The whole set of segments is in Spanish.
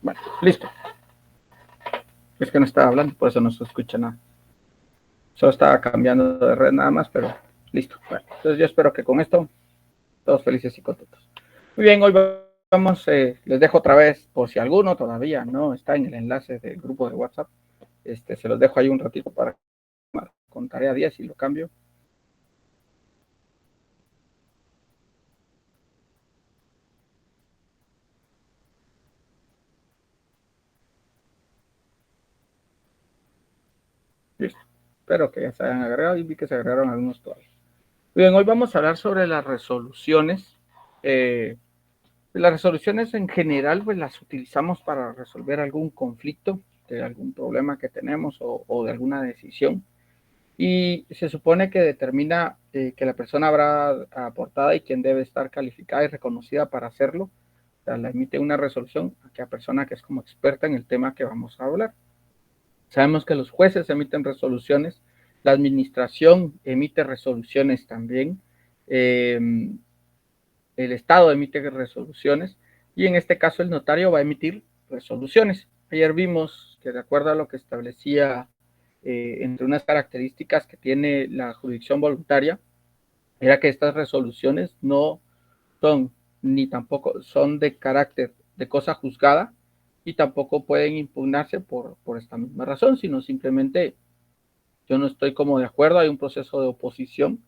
Bueno, listo. Es que no estaba hablando, por eso no se escucha nada. Solo estaba cambiando de red nada más, pero listo. Bueno, entonces yo espero que con esto todos felices y contentos. Muy bien, hoy vamos, les dejo otra vez, por si alguno todavía no está en el enlace del grupo de WhatsApp, se los dejo ahí un ratito para con tarea 10 y lo cambio. Listo. Espero que ya se hayan agregado y vi que se agregaron algunos todavía. Bien, hoy vamos a hablar sobre las resoluciones. Las resoluciones en general pues las utilizamos para resolver algún conflicto, de algún problema que tenemos o de alguna decisión. Y se supone que determina que la persona habrá aportada y quién debe estar calificada y reconocida para hacerlo. O sea, la emite una resolución a aquella persona que es como experta en el tema que vamos a hablar. Sabemos que los jueces emiten resoluciones, la administración emite resoluciones también, el Estado emite resoluciones y en este caso el notario va a emitir resoluciones. Ayer vimos que de acuerdo a lo que establecía entre unas características que tiene la jurisdicción voluntaria, era que estas resoluciones no son ni tampoco son de carácter de cosa juzgada y tampoco pueden impugnarse por esta misma razón, sino simplemente yo no estoy como de acuerdo, hay un proceso de oposición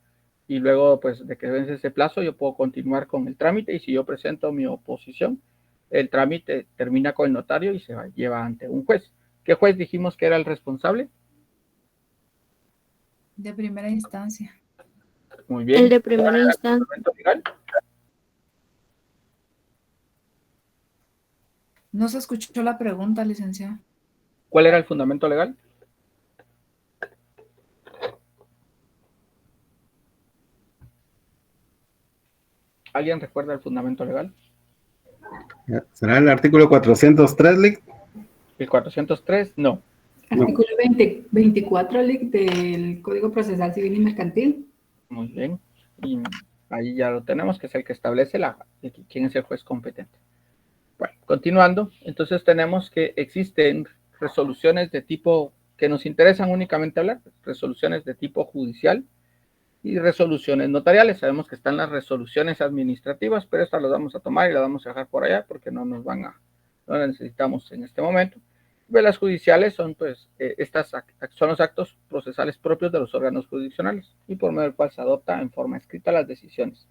y luego pues de que vence ese plazo yo puedo continuar con el trámite y si yo presento mi oposición, el trámite termina con el notario y se lleva ante un juez. ¿Qué juez dijimos que era el responsable? De primera instancia. Muy El bien. de ¿Cuál primera era el instancia. fundamento legal? No se escuchó la pregunta, licenciado. ¿Cuál era el fundamento legal? ¿Alguien recuerda el fundamento legal? ¿Será el artículo 403, Lick? ¿El 403? No. No. Artículo 24 del Código Procesal Civil y Mercantil. Muy bien. Y ahí ya lo tenemos, que es el que establece quién es el juez competente. Bueno, continuando, entonces tenemos que existen resoluciones de tipo que nos interesan únicamente hablar, resoluciones de tipo judicial y resoluciones notariales. Sabemos que están las resoluciones administrativas, pero estas las vamos a tomar y las vamos a dejar por allá porque no las necesitamos en este momento. Y las judiciales son, pues, son los actos procesales propios de los órganos jurisdiccionales y por medio del cual se adopta en forma escrita las decisiones,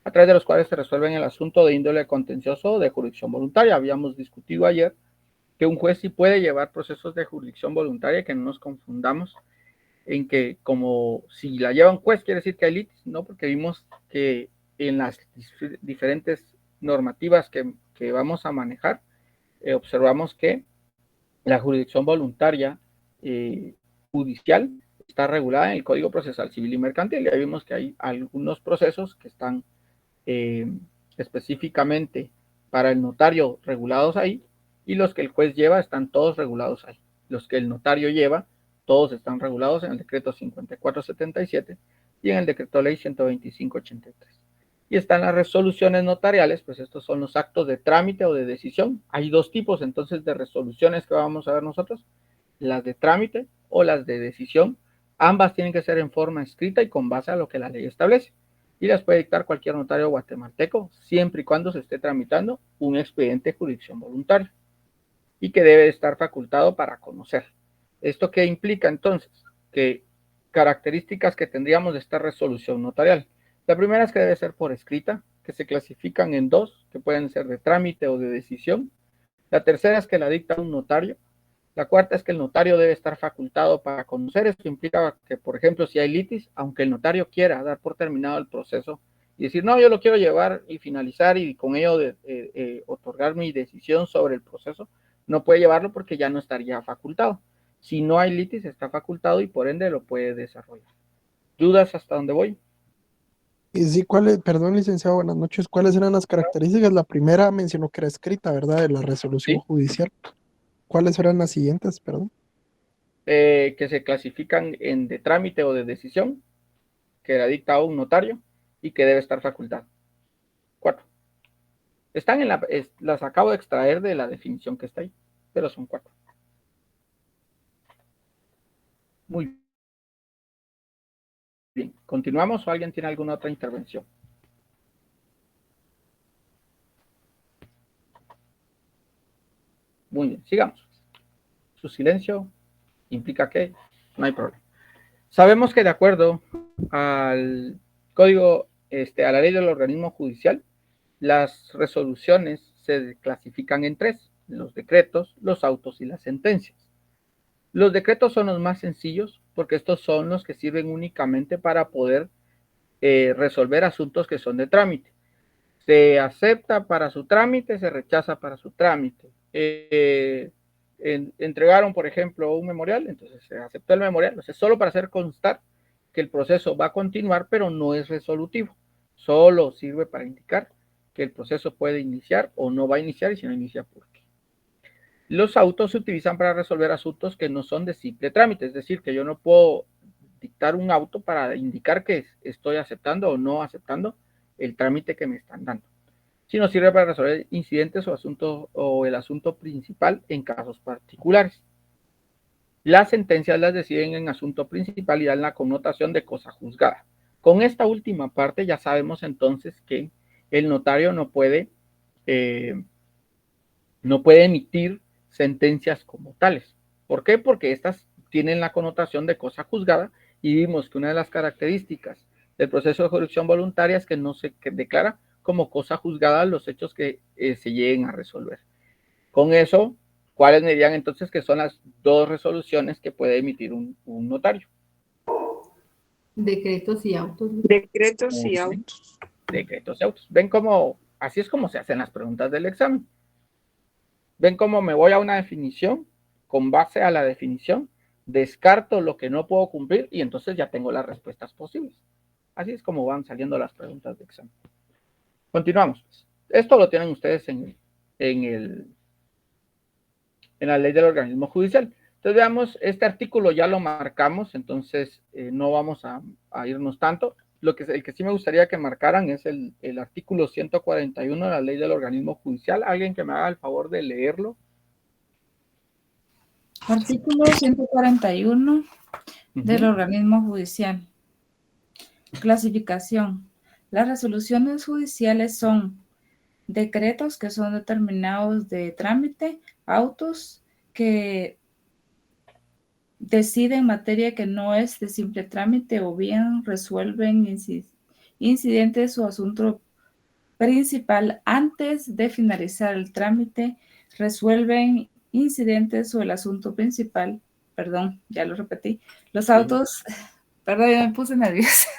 a través de los cuales se resuelven el asunto de índole contencioso o de jurisdicción voluntaria. Habíamos discutido ayer que un juez sí puede llevar procesos de jurisdicción voluntaria, que no nos confundamos en que como si la lleva un juez quiere decir que hay litis, no, porque vimos que en las diferentes normativas que vamos a manejar, observamos que la jurisdicción voluntaria judicial está regulada en el Código Procesal Civil y Mercantil. Ya vimos que hay algunos procesos que están específicamente para el notario regulados ahí y los que el juez lleva están todos regulados ahí. Los que el notario lleva, todos están regulados en el decreto 5477 y en el decreto ley 12583. Y están las resoluciones notariales, pues estos son los actos de trámite o de decisión. Hay dos tipos entonces de resoluciones que vamos a ver nosotros, las de trámite o las de decisión. Ambas tienen que ser en forma escrita y con base a lo que la ley establece. Y las puede dictar cualquier notario guatemalteco, siempre y cuando se esté tramitando un expediente de jurisdicción voluntaria y que debe estar facultado para conocer. ¿Esto qué implica entonces? Que características que tendríamos de esta resolución notarial. La primera es que debe ser por escrita, que se clasifican en dos, que pueden ser de trámite o de decisión. La tercera es que la dicta un notario. La cuarta es que el notario debe estar facultado para conocer. Esto implica que, por ejemplo, si hay litis, aunque el notario quiera dar por terminado el proceso y decir, no, yo lo quiero llevar y finalizar y con ello otorgar mi decisión sobre el proceso, no puede llevarlo porque ya no estaría facultado. Si no hay litis, está facultado y por ende lo puede desarrollar. ¿Dudas hasta dónde voy? Y sí, perdón, licenciado, buenas noches. ¿Cuáles eran las características? La primera mencionó que era escrita, ¿verdad? De la resolución Sí. judicial. ¿Cuáles eran las siguientes, perdón? Que se clasifican en de trámite o de decisión, que la dicta un notario y que debe estar facultado. 4. Están las acabo de extraer de la definición que está ahí, pero son 4. Muy bien. ¿Continuamos o alguien tiene alguna otra intervención? Muy bien, sigamos. Su silencio implica que no hay problema. Sabemos que de acuerdo al código, a la ley del organismo judicial, las resoluciones se clasifican en 3, los decretos, los autos y las sentencias. Los decretos son los más sencillos porque estos son los que sirven únicamente para poder resolver asuntos que son de trámite. Se acepta para su trámite, se rechaza para su trámite. Entregaron, por ejemplo, un memorial, entonces se aceptó el memorial, o sea, solo para hacer constar que el proceso va a continuar, pero no es resolutivo. Solo sirve para indicar que el proceso puede iniciar o no va a iniciar, y si no inicia, ¿por qué? Los autos se utilizan para resolver asuntos que no son de simple trámite, es decir, que yo no puedo dictar un auto para indicar que estoy aceptando o no aceptando el trámite que me están dando, sino sirve para resolver incidentes o asuntos o el asunto principal en casos particulares. Las sentencias las deciden en asunto principal y dan la connotación de cosa juzgada. Con esta última parte ya sabemos entonces que el notario no puede emitir sentencias como tales. ¿Por qué? Porque estas tienen la connotación de cosa juzgada y vimos que una de las características del proceso de jurisdicción voluntaria es que no se declara como cosa juzgada los hechos que se lleguen a resolver. Con eso, ¿cuáles me dirían entonces que son las 2 resoluciones que puede emitir un notario? Decretos y autos. Decretos y autos. Decretos y autos. ¿Ven cómo? Así es como se hacen las preguntas del examen. ¿Ven cómo me voy a una definición? Con base a la definición, descarto lo que no puedo cumplir y entonces ya tengo las respuestas posibles. Así es como van saliendo las preguntas de examen. Continuamos. Esto lo tienen ustedes en la ley del organismo judicial. Entonces veamos, este artículo ya lo marcamos, entonces no vamos a irnos tanto. El que sí me gustaría que marcaran es el artículo 141 de la ley del organismo judicial. ¿Alguien que me haga el favor de leerlo? Artículo 141 del organismo judicial. Clasificación. Las resoluciones judiciales son decretos que son determinados de trámite, autos que deciden materia que no es de simple trámite o bien resuelven incidentes o asunto principal antes de finalizar el trámite, resuelven incidentes o el asunto principal, perdón, ya lo repetí, los autos, perdón, ya me puse nerviosa.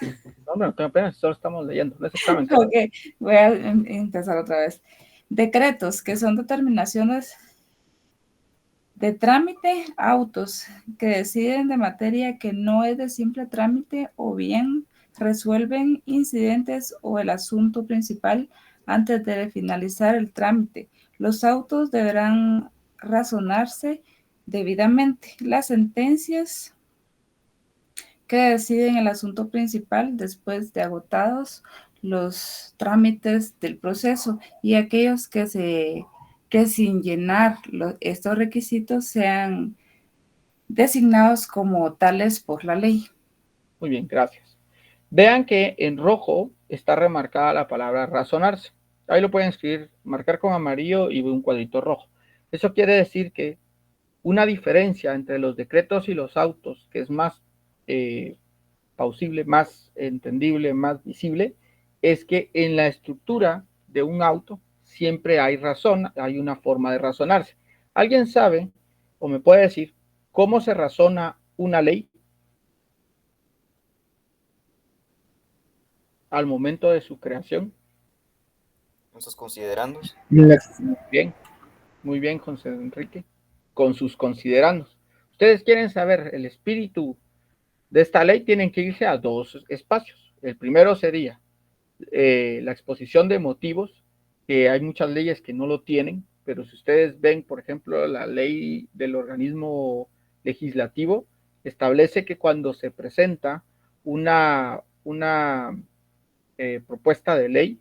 No tengo pena, solo estamos leyendo. No es examen. Ok, voy a empezar otra vez. Decretos, que son determinaciones de trámite, autos que deciden de materia que no es de simple trámite o bien resuelven incidentes o el asunto principal antes de finalizar el trámite. Los autos deberán razonarse debidamente. Las sentencias que deciden el asunto principal después de agotados los trámites del proceso y aquellos que sin llenar estos requisitos sean designados como tales por la ley. Muy bien, gracias. Vean que en rojo está remarcada la palabra razonarse. Ahí lo pueden escribir, marcar con amarillo y un cuadrito rojo. Eso quiere decir que una diferencia entre los decretos y los autos, que es más plausible, más entendible, más visible, es que en la estructura de un auto siempre hay razón, hay una forma de razonarse. ¿Alguien sabe o me puede decir cómo se razona una ley al momento de su creación? Con sus considerandos. Muy bien, José Enrique, con sus considerandos. Ustedes quieren saber el espíritu de esta ley, tienen que irse a 2 espacios. El primero sería la exposición de motivos, que hay muchas leyes que no lo tienen, pero si ustedes ven, por ejemplo, la ley del organismo legislativo, establece que cuando se presenta una propuesta de ley,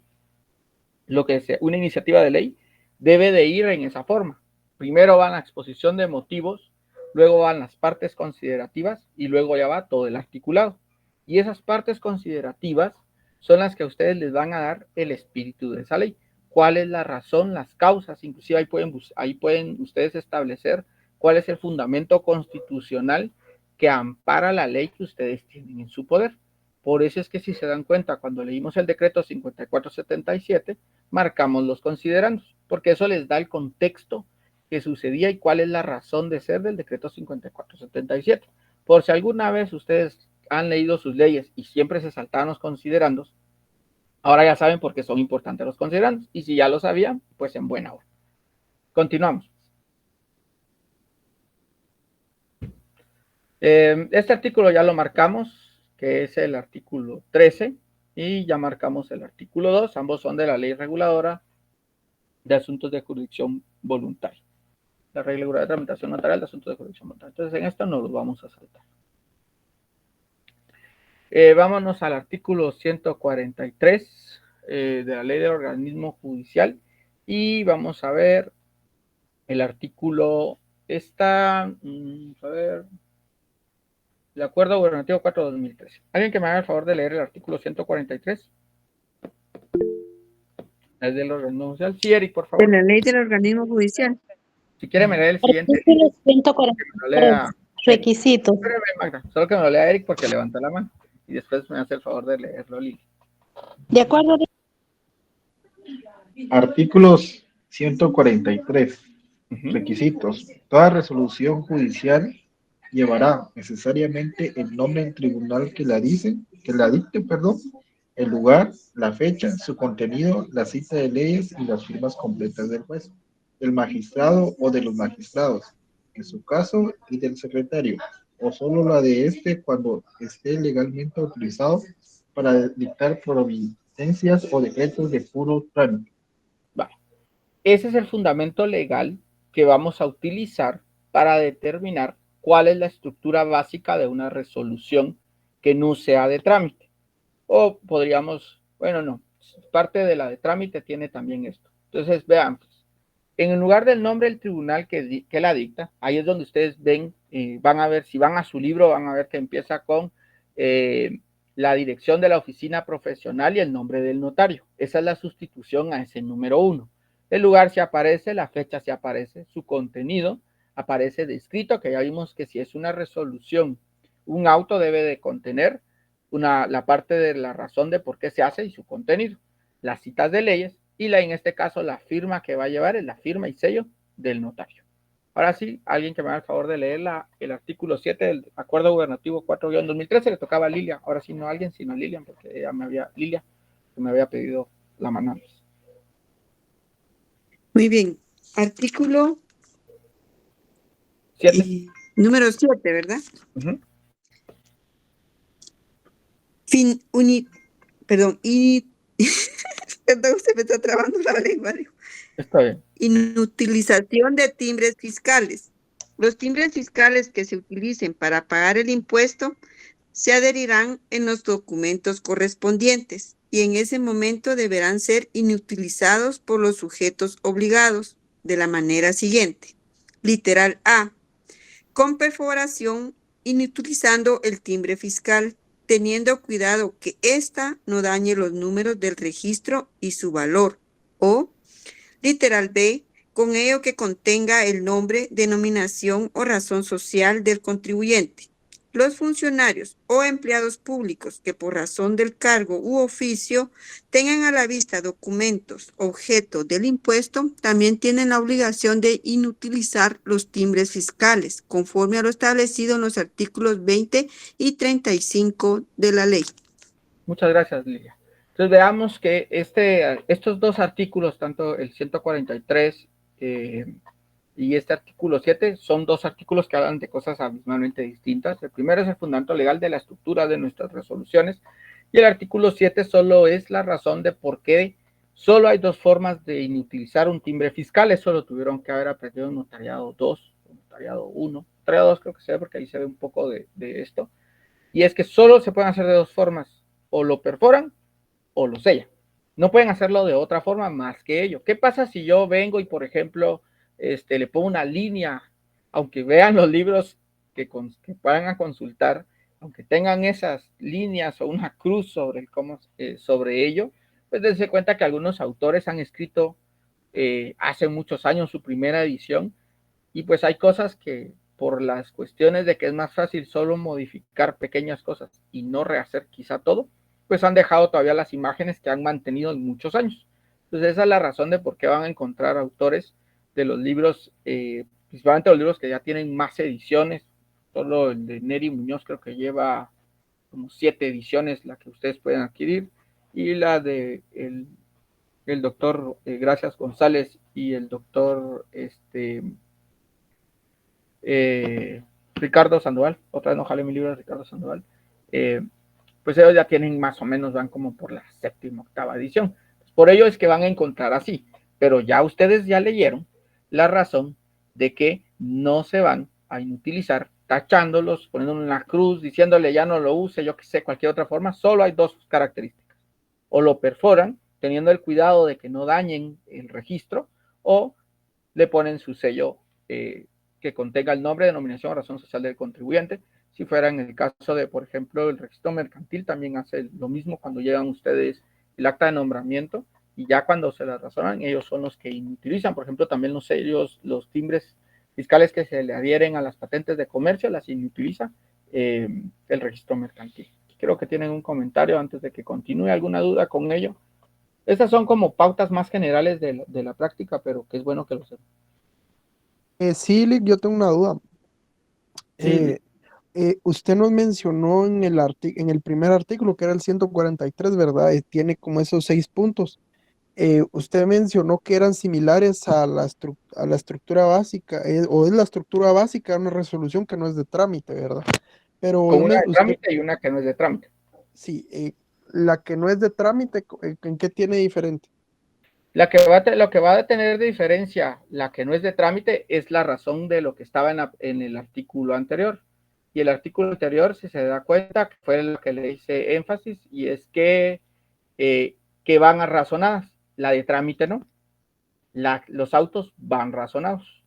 lo que sea, una iniciativa de ley debe de ir en esa forma. Primero van la exposición de motivos, luego van las partes considerativas y luego ya va todo el articulado. Y esas partes considerativas son las que a ustedes les van a dar el espíritu de esa ley. ¿Cuál es la razón, las causas? Inclusive ahí pueden ustedes establecer cuál es el fundamento constitucional que ampara la ley que ustedes tienen en su poder. Por eso es que si se dan cuenta, cuando leímos el decreto 5477, marcamos los considerandos, porque eso les da el contexto que sucedía y cuál es la razón de ser del decreto 5477. Por si alguna vez ustedes han leído sus leyes y siempre se saltaban los considerandos, ahora ya saben por qué son importantes los considerandos. Y si ya lo sabían, pues en buena hora. Continuamos. Este artículo ya lo marcamos, que es el artículo 13, y ya marcamos el artículo 2. Ambos son de la Ley Reguladora de Asuntos de Jurisdicción Voluntaria. La Ley Reguladora de Tramitación Notarial de Asuntos de Jurisdicción Voluntaria. Entonces, en esto no los vamos a saltar. Vámonos al artículo 143 de la Ley del Organismo Judicial y vamos a ver el artículo, vamos a ver, el Acuerdo Gubernativo 4/2013. ¿Alguien que me haga el favor de leer el artículo 143? El del organismo judicial. Sí, Eric, por favor. De la ley del organismo judicial. Si quiere me lee el siguiente. Artículo 143. Requisitos. Espérame, Magda, solo que me lo lea Eric porque levantó la mano. Y después me hace el favor de leerlo, Lili. De acuerdo. Artículos 143. Ujú. Requisitos. Toda resolución judicial llevará necesariamente el nombre del tribunal que la dicte, el lugar, la fecha, su contenido, la cita de leyes y las firmas completas del juez, del magistrado o de los magistrados, en su caso, y del secretario, o solo la de este cuando esté legalmente autorizado para dictar providencias o decretos de puro trámite. Vale. Ese es el fundamento legal que vamos a utilizar para determinar cuál es la estructura básica de una resolución que no sea de trámite. O podríamos, bueno, no, parte de la de trámite tiene también esto. Entonces, veamos. En el lugar del nombre del tribunal que la dicta, ahí es donde ustedes ven, van a ver, si van a su libro, van a ver que empieza con la dirección de la oficina profesional y el nombre del notario. Esa es la sustitución a ese número 1. El lugar se aparece, la fecha se aparece, su contenido aparece descrito, que ya vimos que si es una resolución, un auto debe de contener la parte de la razón de por qué se hace y su contenido, las citas de leyes y en este caso la firma que va a llevar es la firma y sello del notario. Ahora sí, alguien que me haga el favor de leer el artículo 7 del Acuerdo Gubernativo 4/2013, le tocaba a Lilia, ahora sí no a alguien, sino a Lilian, porque ella Lilia, que me había pedido la mano antes. Muy bien. Artículo 7. Número 7, ¿verdad? Uh-huh. Perdón, se me está trabando la lengua. Está bien. Inutilización de timbres fiscales. Los timbres fiscales que se utilicen para pagar el impuesto se adherirán en los documentos correspondientes y en ese momento deberán ser inutilizados por los sujetos obligados de la manera siguiente. Literal A. Con perforación, inutilizando el timbre fiscal, teniendo cuidado que ésta no dañe los números del registro y su valor. O, literal B, con ello que contenga el nombre, denominación o razón social del contribuyente. Los funcionarios o empleados públicos que por razón del cargo u oficio tengan a la vista documentos objeto del impuesto también tienen la obligación de inutilizar los timbres fiscales conforme a lo establecido en los artículos 20 y 35 de la ley. Muchas gracias, Lilia. Entonces veamos que estos dos artículos, tanto el 143 y este artículo 7, son dos artículos que hablan de cosas abismalmente distintas. El primero es el fundamento legal de la estructura de nuestras resoluciones y el artículo 7 solo es la razón de por qué solo hay dos formas de inutilizar un timbre fiscal. Eso lo tuvieron que haber aprendido en notariado 2, notariado 1, notariado 2 creo que se ve porque ahí se ve un poco de esto. Y es que solo se pueden hacer de dos formas, o lo perforan o lo sellan. No pueden hacerlo de otra forma más que ello. ¿Qué pasa si yo vengo y, por ejemplo, le pongo una línea, aunque vean los libros que vayan a consultar, aunque tengan esas líneas o una cruz sobre ello, pues dense cuenta que algunos autores han escrito hace muchos años su primera edición, y pues hay cosas que por las cuestiones de que es más fácil solo modificar pequeñas cosas y no rehacer quizá todo, pues han dejado todavía las imágenes que han mantenido en muchos años. Entonces esa es la razón de por qué van a encontrar autores de los libros, principalmente los libros que ya tienen más ediciones. Solo el de Neri Muñoz creo que lleva como 7 ediciones, la que ustedes pueden adquirir, y la de el doctor Gracias González y el doctor Ricardo Sandoval, otra vez no jale mi libro de Ricardo Sandoval, pues ellos ya tienen más o menos, van como por la 7ª, 8ª edición. Por ello es que van a encontrar así, pero ya ustedes ya leyeron la razón de que no se van a inutilizar tachándolos, poniendo una cruz, diciéndole ya no lo use, yo que sé, cualquier otra forma. Solo hay 2 características: o lo perforan, teniendo el cuidado de que no dañen el registro, o le ponen su sello que contenga el nombre, denominación o razón social del contribuyente. Si fuera en el caso de, por ejemplo, el registro mercantil, también hace lo mismo cuando llegan ustedes el acta de nombramiento, y ya cuando se la razonan, ellos son los que inutilizan, por ejemplo, también los sellos, los timbres fiscales que se le adhieren a las patentes de comercio, las inutiliza el registro mercantil. Creo que tienen un comentario antes de que continúe. ¿Alguna duda con ello? Estas son como pautas más generales de la práctica, pero que es bueno que lo sepan. Sí, Lick, yo tengo una duda. Sí. Usted nos mencionó en en el primer artículo, que era el 143, ¿verdad? Tiene como esos 6 puntos. Usted mencionó que eran similares a a la estructura básica, o es la estructura básica, una resolución que no es de trámite, ¿verdad? Pero Con una de trámite y una que no es de trámite. sí, la que no es de trámite, ¿en qué tiene diferente? Lo que va a tener de diferencia la que no es de trámite es la razón de lo que estaba en el artículo anterior. Y el artículo anterior, si se da cuenta, fue lo que le hice énfasis, y es que van a razonadas. La de trámite no. Los autos van razonados.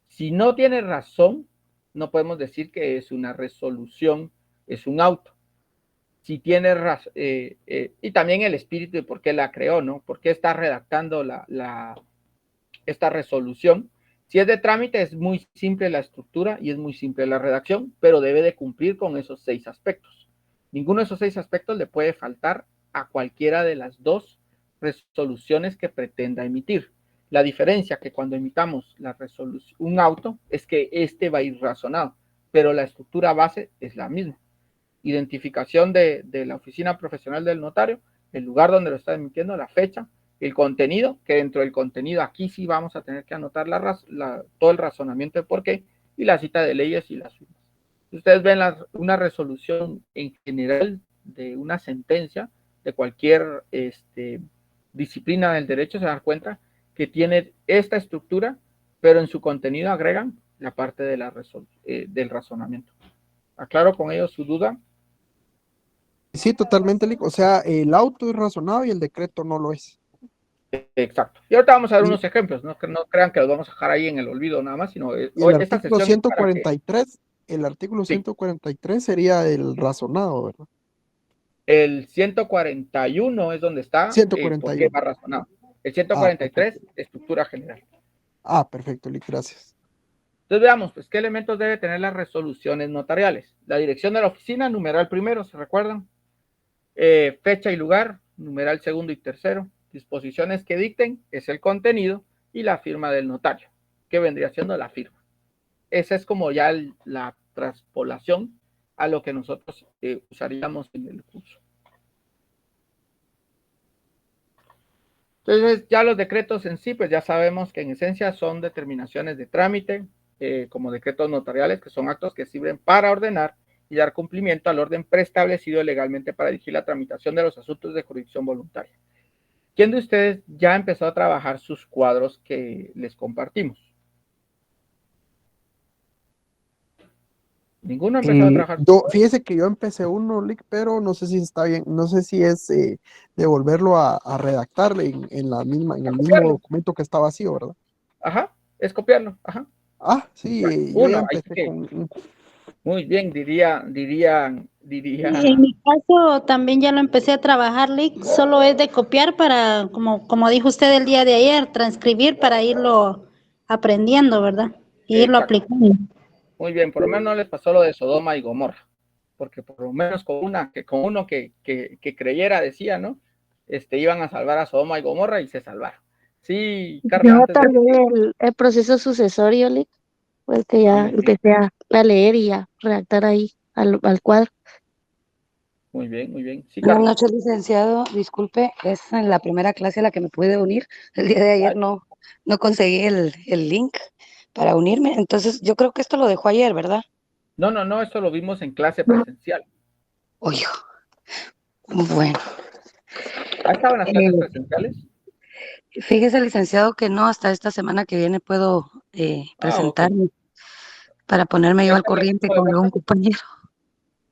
Si no tiene razón, no podemos decir que es una resolución, es un auto. Si tiene razón, y también el espíritu de por qué la creó, ¿no? ¿Por qué está redactando esta resolución? Si es de trámite, es muy simple la estructura y es muy simple la redacción, pero debe de cumplir con esos 6 aspectos. Ninguno de esos 6 aspectos le puede faltar a cualquiera de las 2 resoluciones que pretenda emitir. La diferencia que cuando emitamos un auto es que va a ir razonado, pero la estructura base es la misma. Identificación de la oficina profesional del notario, el lugar donde lo está emitiendo, la fecha, el contenido, que dentro del contenido aquí sí vamos a tener que anotar todo el razonamiento de por qué, y la cita de leyes y las firmas. Si ustedes ven una resolución en general de una sentencia de cualquier disciplina del derecho, se dan cuenta que tiene esta estructura, pero en su contenido agregan la parte de del razonamiento. ¿Aclaro con ello su duda? Sí, totalmente, Lick. O sea, el auto es razonado y el decreto no lo es. Exacto. Y ahorita vamos a ver Y, unos ejemplos, no crean que los vamos a dejar ahí en el olvido nada más, sino y el esta artículo sesión es para que 143, el artículo sí, 143 sería el razonado, ¿verdad? el 141 es donde está por qué 141. va razonado. El Ah, 143, perfecto. estructura general. Ah, perfecto, Lick, gracias. Entonces veamos, pues, ¿qué elementos debe tener las resoluciones notariales? La dirección de la oficina, numeral primero, ¿se recuerdan? Fecha y lugar, numeral segundo y tercero. Disposiciones que dicten, es el contenido, y la firma del notario, que vendría siendo la firma. Esa es como ya la transpolación a lo que nosotros usaríamos en el curso. Entonces, ya los decretos en sí, pues ya sabemos que en esencia son determinaciones de trámite, como decretos notariales, que son actos que sirven para ordenar y dar cumplimiento al orden preestablecido legalmente para dirigir la tramitación de los asuntos de jurisdicción voluntaria. ¿Quién de ustedes ya empezó a trabajar sus cuadros que les compartimos? Ninguno ha empezado a trabajar. Fíjese que yo empecé uno, Lick, pero no sé si está bien, no sé si es devolverlo a redactar en el mismo documento que está vacío, ¿verdad? Ajá, es copiarlo, ajá. Ah, sí, yo ya Uno, empecé con... Muy bien, diría. Y en mi caso también ya lo empecé a trabajar, Lick, solo es de copiar para, como dijo usted el día de ayer, transcribir para irlo aprendiendo, ¿verdad? Y irlo Exacto. aplicando. Muy bien, por lo menos no les pasó lo de Sodoma y Gomorra, porque por lo menos con uno que creyera, decía, ¿no? Iban a salvar a Sodoma y Gomorra y se salvaron. Sí, Carla, Yo antes de que... también el proceso sucesorio, Lick, fue el que ya empecé a leer y a redactar ahí al cuadro. Muy bien, muy bien. Sí, Buenas Carla. noches, licenciado. Disculpe, es en la primera clase a la que me pude unir. El día de ayer no conseguí el link para unirme. Entonces, yo creo que esto lo dejó ayer, ¿verdad? No, esto lo vimos en clase presencial. Oye, bueno. ¿Ha estado en las clases presenciales? Fíjese, licenciado, que no, hasta esta semana que viene puedo presentarme para ponerme yo al corriente con algún compañero.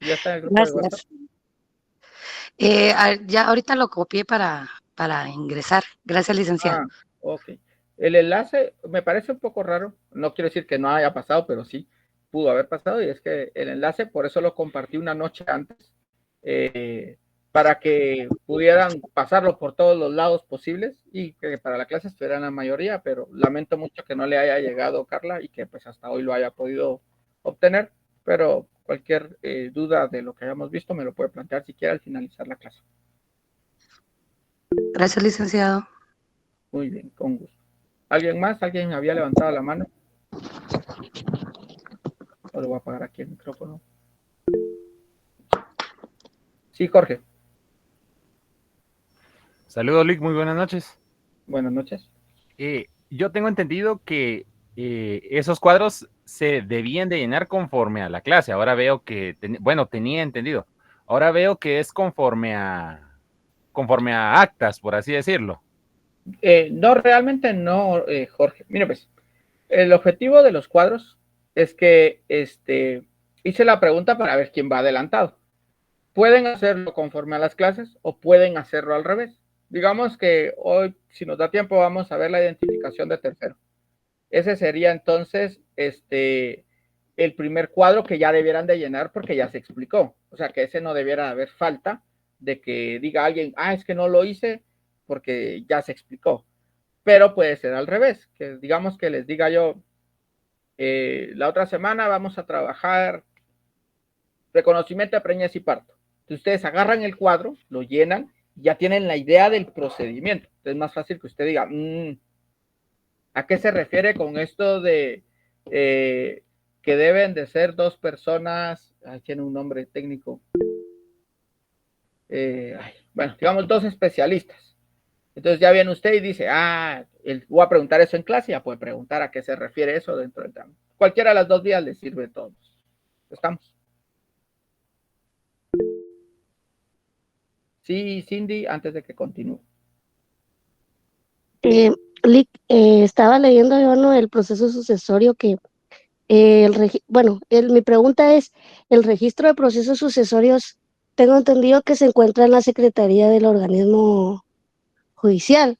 ¿Ya está en el grupo de WhatsApp? Ya ahorita lo copié para ingresar. Gracias, licenciado. Ok. El enlace me parece un poco raro. No quiero decir que no haya pasado, pero sí pudo haber pasado. Y es que el enlace, por eso lo compartí una noche antes, para que pudieran pasarlo por todos los lados posibles y que para la clase estuvieran la mayoría, pero lamento mucho que no le haya llegado, Carla, y que pues hasta hoy lo haya podido obtener, pero cualquier duda de lo que hayamos visto me lo puede plantear si quiere al finalizar la clase. Gracias, licenciado. Muy bien, con gusto. ¿Alguien más? ¿Alguien había levantado la mano? O le voy a apagar aquí el micrófono. Sí, Jorge. Saludos, Lick, muy buenas noches. Buenas noches. Yo tengo entendido que esos cuadros se debían de llenar conforme a la clase. Ahora veo que, tenía entendido. Ahora veo que es conforme a actas, por así decirlo. No, realmente no, Jorge. Mira, pues, el objetivo de los cuadros es que hice la pregunta para ver quién va adelantado. Pueden hacerlo conforme a las clases o pueden hacerlo al revés. Digamos que hoy, si nos da tiempo, vamos a ver la identificación de tercero. Ese sería entonces el primer cuadro que ya debieran de llenar porque ya se explicó. O sea, que ese no debiera haber falta de que diga alguien, es que no lo hice porque ya se explicó. Pero puede ser al revés, que digamos que les diga yo, la otra semana vamos a trabajar reconocimiento de preñez y parto. Entonces ustedes agarran el cuadro, lo llenan, ya tienen la idea del procedimiento. Entonces es más fácil que usted diga, ¿a qué se refiere con esto de que deben de ser dos personas? Tiene un nombre técnico. Bueno, digamos dos especialistas. Entonces ya viene usted y dice, voy a preguntar eso en clase, ya puede preguntar a qué se refiere eso dentro del tema. Cualquiera de las dos vías le sirve a todos. ¿Estamos? Sí, Cindy, antes de que continúe. Lick, estaba leyendo yo, ¿no?, el proceso sucesorio que mi pregunta es, el registro de procesos sucesorios, tengo entendido que se encuentra en la Secretaría del Organismo Judicial,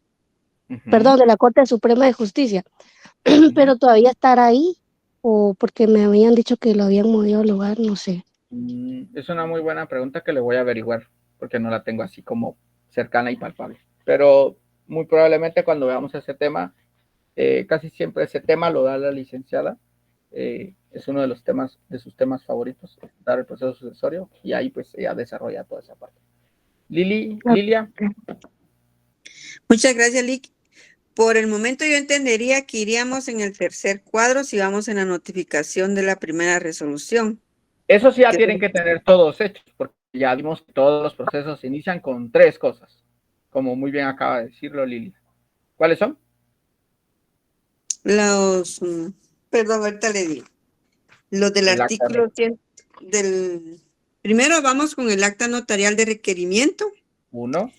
perdón, de la Corte Suprema de Justicia, pero todavía estará ahí, o porque me habían dicho que lo habían movido al lugar, no sé. Es una muy buena pregunta que le voy a averiguar, porque no la tengo así como cercana y palpable. Pero muy probablemente cuando veamos ese tema, casi siempre ese tema lo da la licenciada. Es uno de los temas, de sus temas favoritos, dar el proceso sucesorio, y ahí pues ella desarrolla toda esa parte. Lilia. Muchas gracias, Lick. Por el momento yo entendería que iríamos en el tercer cuadro si vamos en la notificación de la primera resolución. Eso sí ya tienen que tener todos hechos, porque ya vimos que todos los procesos se inician con 3 cosas, como muy bien acaba de decirlo Lilia. ¿Cuáles son? Perdón, ahorita le digo. Los del artículo 100 primero vamos con el acta notarial de requerimiento. 1.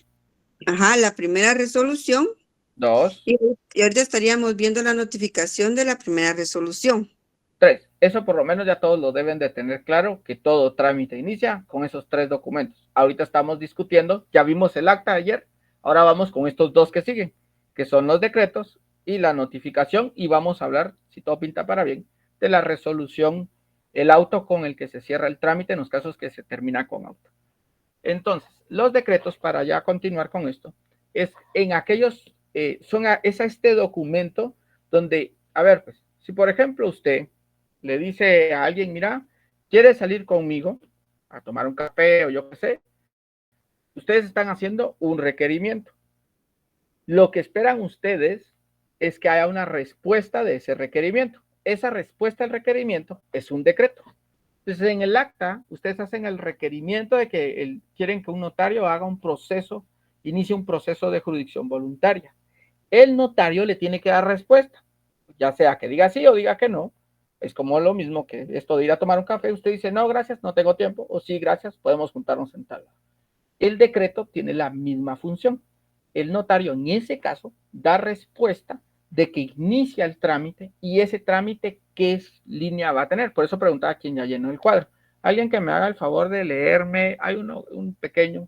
Ajá, la primera resolución. 2. Y ahorita estaríamos viendo la notificación de la primera resolución. 3. Eso por lo menos ya todos lo deben de tener claro, que todo trámite inicia con esos 3 documentos. Ahorita estamos discutiendo, ya vimos el acta ayer, ahora vamos con estos 2 que siguen, que son los decretos y la notificación, y vamos a hablar, si todo pinta para bien, de la resolución, el auto con el que se cierra el trámite en los casos que se termina con auto. Entonces, los decretos, para ya continuar con esto, es en aquellos, es este documento donde, a ver, pues, si por ejemplo usted le dice a alguien, mira, ¿quieres salir conmigo a tomar un café o yo qué sé? Ustedes están haciendo un requerimiento. Lo que esperan ustedes es que haya una respuesta de ese requerimiento. Esa respuesta al requerimiento es un decreto. Entonces, en el acta, ustedes hacen el requerimiento de que quieren que un notario haga un proceso, inicie un proceso de jurisdicción voluntaria. El notario le tiene que dar respuesta, ya sea que diga sí o diga que no. Es como lo mismo que esto de ir a tomar un café. Usted dice, no, gracias, no tengo tiempo, o sí, gracias, podemos juntarnos en tal lado. El decreto tiene la misma función. El notario en ese caso da respuesta de que inicia el trámite y ese trámite qué línea va a tener. Por eso preguntaba quién ya llenó el cuadro. Alguien que me haga el favor de leerme, hay un pequeño,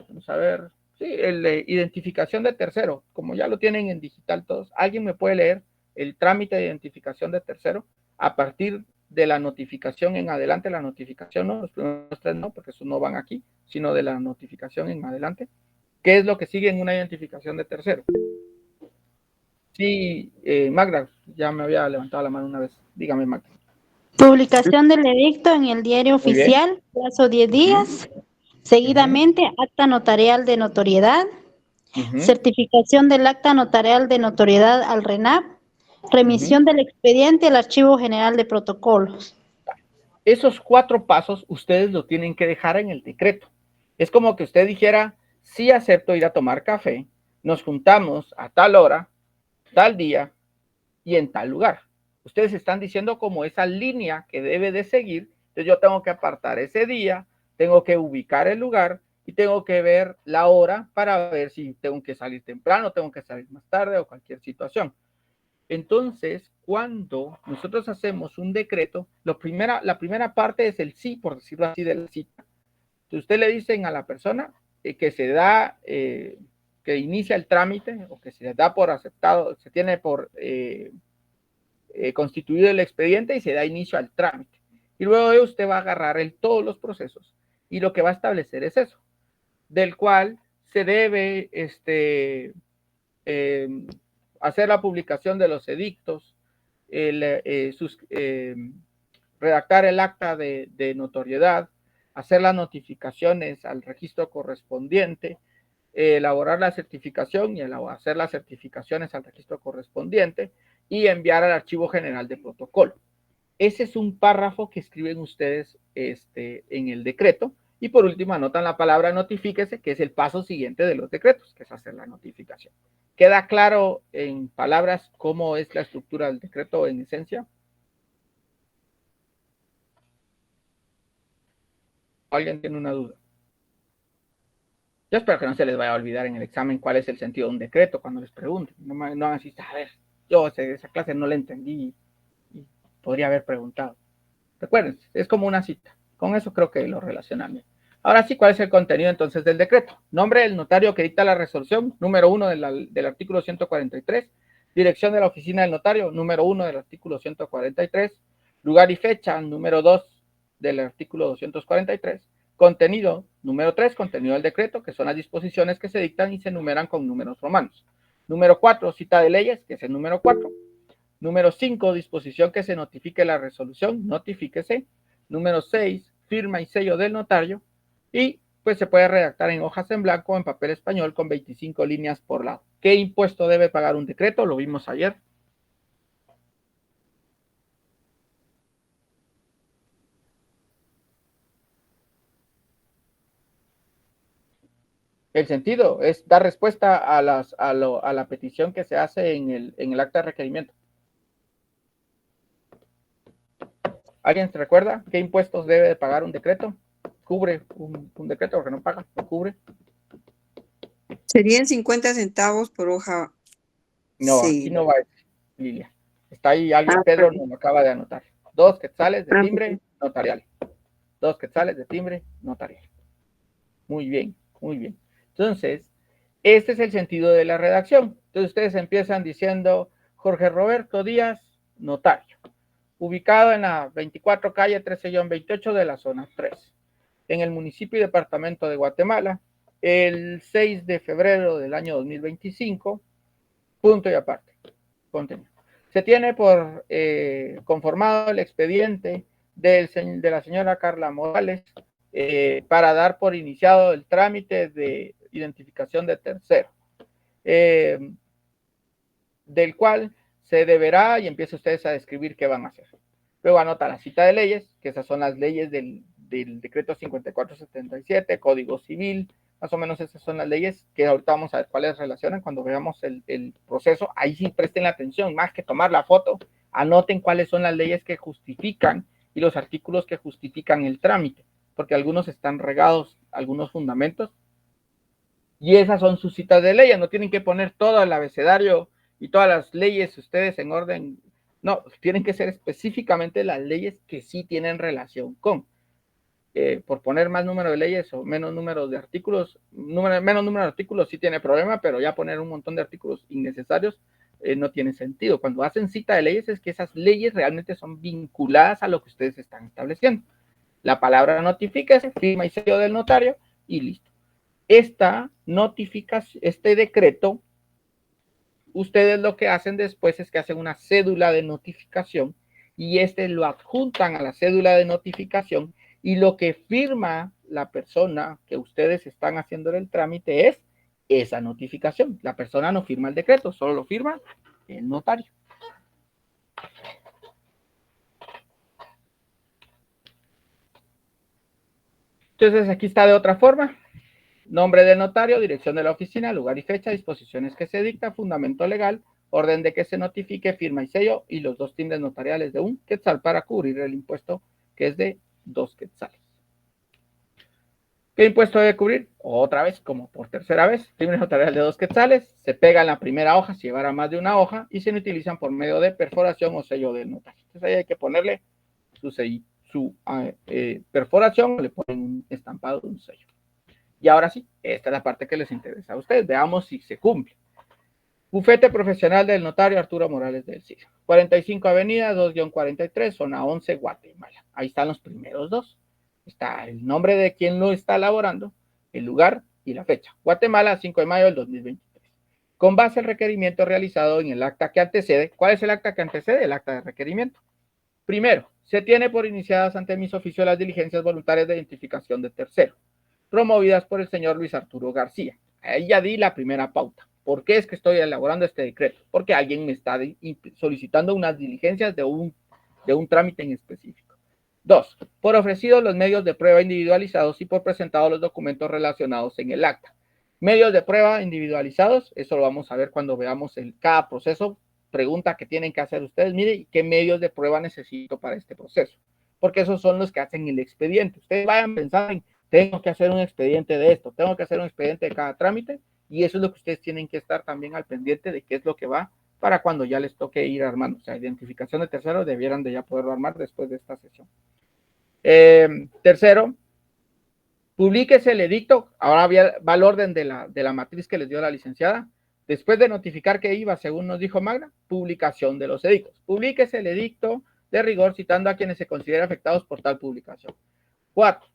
vamos a ver, sí, el de identificación de tercero, como ya lo tienen en digital todos. ¿Alguien me puede leer el trámite de identificación de tercero a partir de la notificación en adelante? La notificación no, los primeros 3 no, porque esos no van aquí, sino de la notificación en adelante. ¿Qué es lo que sigue en una identificación de tercero? Sí, Magda, ya me había levantado la mano una vez. Dígame, Magda. Publicación del edicto en el diario Muy bien. oficial, plazo 10 días. Seguidamente, acta notarial de notoriedad. Certificación del acta notarial de notoriedad al RENAP. Remisión del expediente al Archivo General de Protocolos. Esos 4 pasos ustedes lo tienen que dejar en el decreto. Es como que usted dijera, sí acepto ir a tomar café, nos juntamos a tal hora, tal día y en tal lugar. Ustedes están diciendo como esa línea que debe de seguir. Entonces yo tengo que apartar ese día, tengo que ubicar el lugar y tengo que ver la hora para ver si tengo que salir temprano, tengo que salir más tarde o cualquier situación. Entonces, cuando nosotros hacemos un decreto, la primera parte es el sí, por decirlo así, de la cita. Si usted le dicen a la persona que se da, que inicia el trámite o que se da por aceptado, se tiene por constituido el expediente y se da inicio al trámite. Y luego usted va a agarrar todos los procesos y lo que va a establecer es eso, del cual se debe hacer la publicación de los edictos, redactar el acta de notoriedad, hacer las notificaciones al registro correspondiente, elaborar la certificación y hacer las certificaciones al registro correspondiente y enviar al Archivo General de Protocolo. Ese es un párrafo que escriben ustedes en el decreto. Y por último anotan la palabra notifíquese, que es el paso siguiente de los decretos, que es hacer la notificación. ¿Queda claro en palabras cómo es la estructura del decreto en esencia? ¿Alguien tiene una duda? Yo espero que no se les vaya a olvidar en el examen cuál es el sentido de un decreto cuando les pregunten. No así, a ver, yo esa clase no la entendí y podría haber preguntado. Recuerden, es como una cita. Con eso creo que lo relacionan bien. Ahora sí, ¿cuál es el contenido entonces del decreto? Nombre del notario que dicta la resolución, número 1 del artículo 143. Dirección de la oficina del notario, número 1 del artículo 143. Lugar y fecha, número 2 del artículo 243. Contenido, número 3, contenido del decreto, que son las disposiciones que se dictan y se enumeran con números romanos. Número 4, cita de leyes, que es el número 4. Número 5, disposición que se notifique la resolución, notifíquese. Número 6, firma y sello del notario. Y pues se puede redactar en hojas en blanco o en papel español con 25 líneas por lado. ¿Qué impuesto debe pagar un decreto? Lo vimos ayer. El sentido es dar respuesta a la petición que se hace en el acta de requerimiento. ¿Alguien se recuerda qué impuestos debe de pagar un decreto? ¿Cubre un decreto porque no paga? ¿Lo cubre? Serían 50 centavos por hoja. No, Sí. aquí no va, Lilia. Está ahí alguien, Pedro nos lo acaba de anotar. 2 quetzales de timbre notarial. 2 quetzales de timbre notarial. Muy bien, muy bien. Entonces, este es el sentido de la redacción. Entonces, ustedes empiezan diciendo Jorge Roberto Díaz, notario, ubicado en la 24 calle 13-28 de la zona 3, en el municipio y departamento de Guatemala, el 6 de febrero del año 2025, punto y aparte. Contenido. Se tiene por conformado el expediente de la señora Carla Morales para dar por iniciado el trámite de identificación de tercero, del cual se deberá, y empieza ustedes a describir qué van a hacer. Luego anota la cita de leyes, que esas son las leyes del decreto 5477, Código Civil, más o menos esas son las leyes que ahorita vamos a ver cuáles relacionan cuando veamos el proceso. Ahí sí presten la atención, más que tomar la foto, anoten cuáles son las leyes que justifican y los artículos que justifican el trámite, porque algunos están regados, algunos fundamentos, y esas son sus citas de leyes. No tienen que poner todo el abecedario y todas las leyes ustedes en orden. No, tienen que ser específicamente las leyes que sí tienen relación con. Por poner más número de leyes o menos número de artículos, menos número de artículos sí tiene problema, pero ya poner un montón de artículos innecesarios no tiene sentido. Cuando hacen cita de leyes es que esas leyes realmente son vinculadas a lo que ustedes están estableciendo. La palabra notifíquese, firma y sello del notario y listo. Esta notificación, este decreto, ustedes lo que hacen después es que hacen una cédula de notificación y lo adjuntan a la cédula de notificación, y lo que firma la persona que ustedes están haciendo el trámite es esa notificación. La persona no firma el decreto, solo lo firma el notario. Entonces aquí está de otra forma. Nombre del notario, dirección de la oficina, lugar y fecha, disposiciones que se dicta, fundamento legal, orden de que se notifique, firma y sello, y los 2 timbres notariales de 1 quetzal para cubrir el impuesto, que es de 2 quetzales. ¿Qué impuesto debe cubrir? Otra vez, como por tercera vez, timbre notarial de 2 quetzales, se pega en la primera hoja si llevara más de una hoja, y se utilizan por medio de perforación o sello del notario. Entonces ahí hay que ponerle su perforación, o le ponen un estampado de un sello. Y ahora sí, esta es la parte que les interesa a ustedes. Veamos si se cumple. Bufete profesional del notario Arturo Morales del CIR. 45 Avenida 2-43, zona 11, Guatemala. Ahí están los primeros 2. Está el nombre de quien lo está elaborando, el lugar y la fecha. Guatemala, 5 de mayo del 2023. Con base al requerimiento realizado en el acta que antecede. ¿Cuál es el acta que antecede? El acta de requerimiento. Primero, se tiene por iniciadas ante mis oficios las diligencias voluntarias de identificación de tercero, promovidas por el señor Luis Arturo García. Ahí ya di la primera pauta. ¿Por qué es que estoy elaborando este decreto? Porque alguien me está solicitando unas diligencias de un trámite en específico. 2. Por ofrecidos los medios de prueba individualizados y por presentados los documentos relacionados en el acta. Medios de prueba individualizados, eso lo vamos a ver cuando veamos cada proceso. Pregunta que tienen que hacer ustedes, mire, ¿qué medios de prueba necesito para este proceso? Porque esos son los que hacen el expediente. Ustedes vayan pensando en, tengo que hacer un expediente de esto, tengo que hacer un expediente de cada trámite, y eso es lo que ustedes tienen que estar también al pendiente de qué es lo que va para cuando ya les toque ir armando. O sea, identificación de terceros debieran de ya poderlo armar después de esta sesión. Tercero, publíquese el edicto. Ahora va el orden de la matriz que les dio la licenciada. Después de notificar que iba, según nos dijo Magda, publicación de los edictos. Publíquese el edicto de rigor citando a quienes se consideren afectados por tal publicación. 4.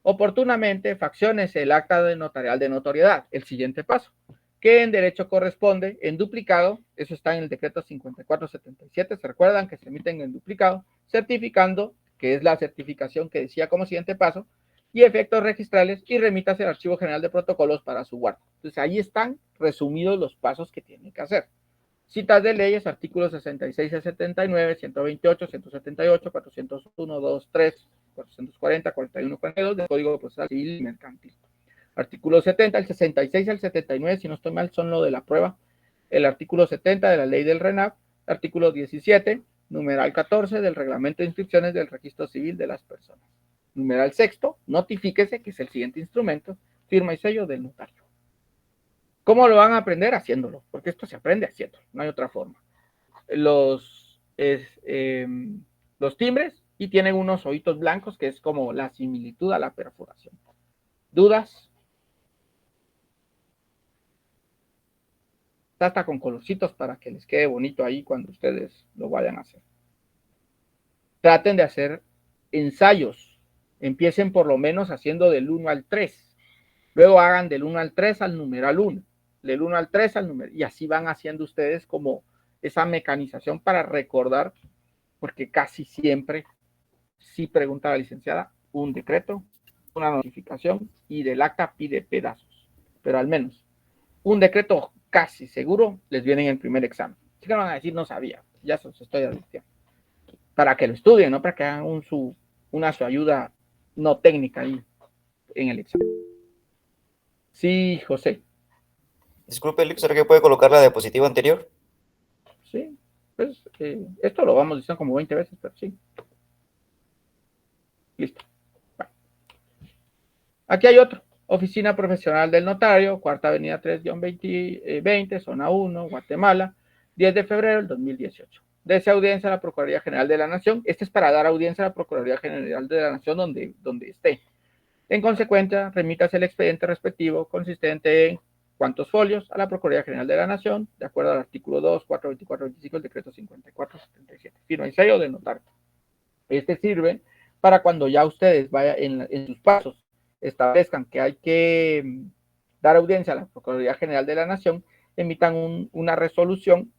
Oportunamente, facciones el acta de notarial de notoriedad. El siguiente paso, que en derecho corresponde en duplicado, eso está en el decreto 5477, se recuerdan que se emiten en duplicado, certificando, que es la certificación que decía como siguiente paso, y efectos registrales, y remítase al Archivo General de Protocolos para su guarda. Entonces ahí están resumidos los pasos que tienen que hacer. Citas de leyes, artículos 66 a 79, 128, 178, 401, 2, 3, 440, 41, 42 del Código Procesal Civil y Mercantil. Artículo 70, el 66 al 79, si no estoy mal, son lo de la prueba. El artículo 70 de la ley del RENAP, artículo 17, numeral 14 del Reglamento de Inscripciones del Registro Civil de las Personas. Numeral sexto, notifíquese, que es el siguiente instrumento, firma y sello del notario. ¿Cómo lo van a aprender? Haciéndolo, porque esto se aprende haciéndolo, no hay otra forma. Los los timbres y tienen unos ojitos blancos que es como la similitud a la perforación. ¿Dudas? Está hasta con colorcitos para que les quede bonito ahí cuando ustedes lo vayan a hacer. Traten de hacer ensayos. Empiecen por lo menos haciendo del 1 al 3. Luego hagan del 1 al 3 al numeral 1. Del 1 al 3 al numeral. Y así van haciendo ustedes como esa mecanización para recordar, porque casi siempre, si pregunta la licenciada, un decreto, una notificación y del acta pide pedazos. Pero al menos un decreto casi seguro les viene en el primer examen. Así que no van a decir no sabía, ya se los estoy advirtiendo. Para que lo estudien, no para que hagan su ayuda no técnica ahí en el examen. Sí, José. Disculpe, ¿será que puede colocar la diapositiva anterior? Sí, pues esto lo vamos diciendo como 20 veces, pero sí. Listo. Bueno. Aquí hay otro. Oficina Profesional del Notario, Cuarta Avenida 3-20, Zona 1, Guatemala, 10 de febrero del 2018. Desea audiencia a la Procuraduría General de la Nación. Este es para dar audiencia a la Procuraduría General de la Nación donde esté. En consecuencia, remítase el expediente respectivo consistente en cuántos folios a la Procuraduría General de la Nación, de acuerdo al artículo 2, 4, 24, 25 del decreto 5477. Firma y sello del notario. Este sirve para cuando ya ustedes vayan en sus pasos, establezcan que hay que dar audiencia a la Procuraduría General de la Nación, emitan una resolución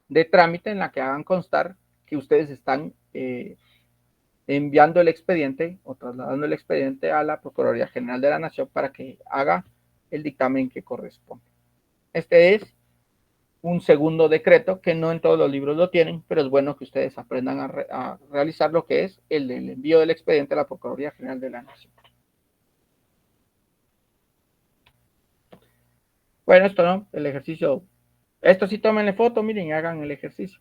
de trámite en la que hagan constar que ustedes están enviando el expediente o trasladando el expediente a la Procuraduría General de la Nación para que haga el dictamen que corresponde. Este es un segundo decreto que no en todos los libros lo tienen, pero es bueno que ustedes aprendan a realizar lo que es el envío del expediente a la Procuraduría General de la Nación. Bueno, esto no, el ejercicio, esto sí tómenle foto, miren y hagan el ejercicio.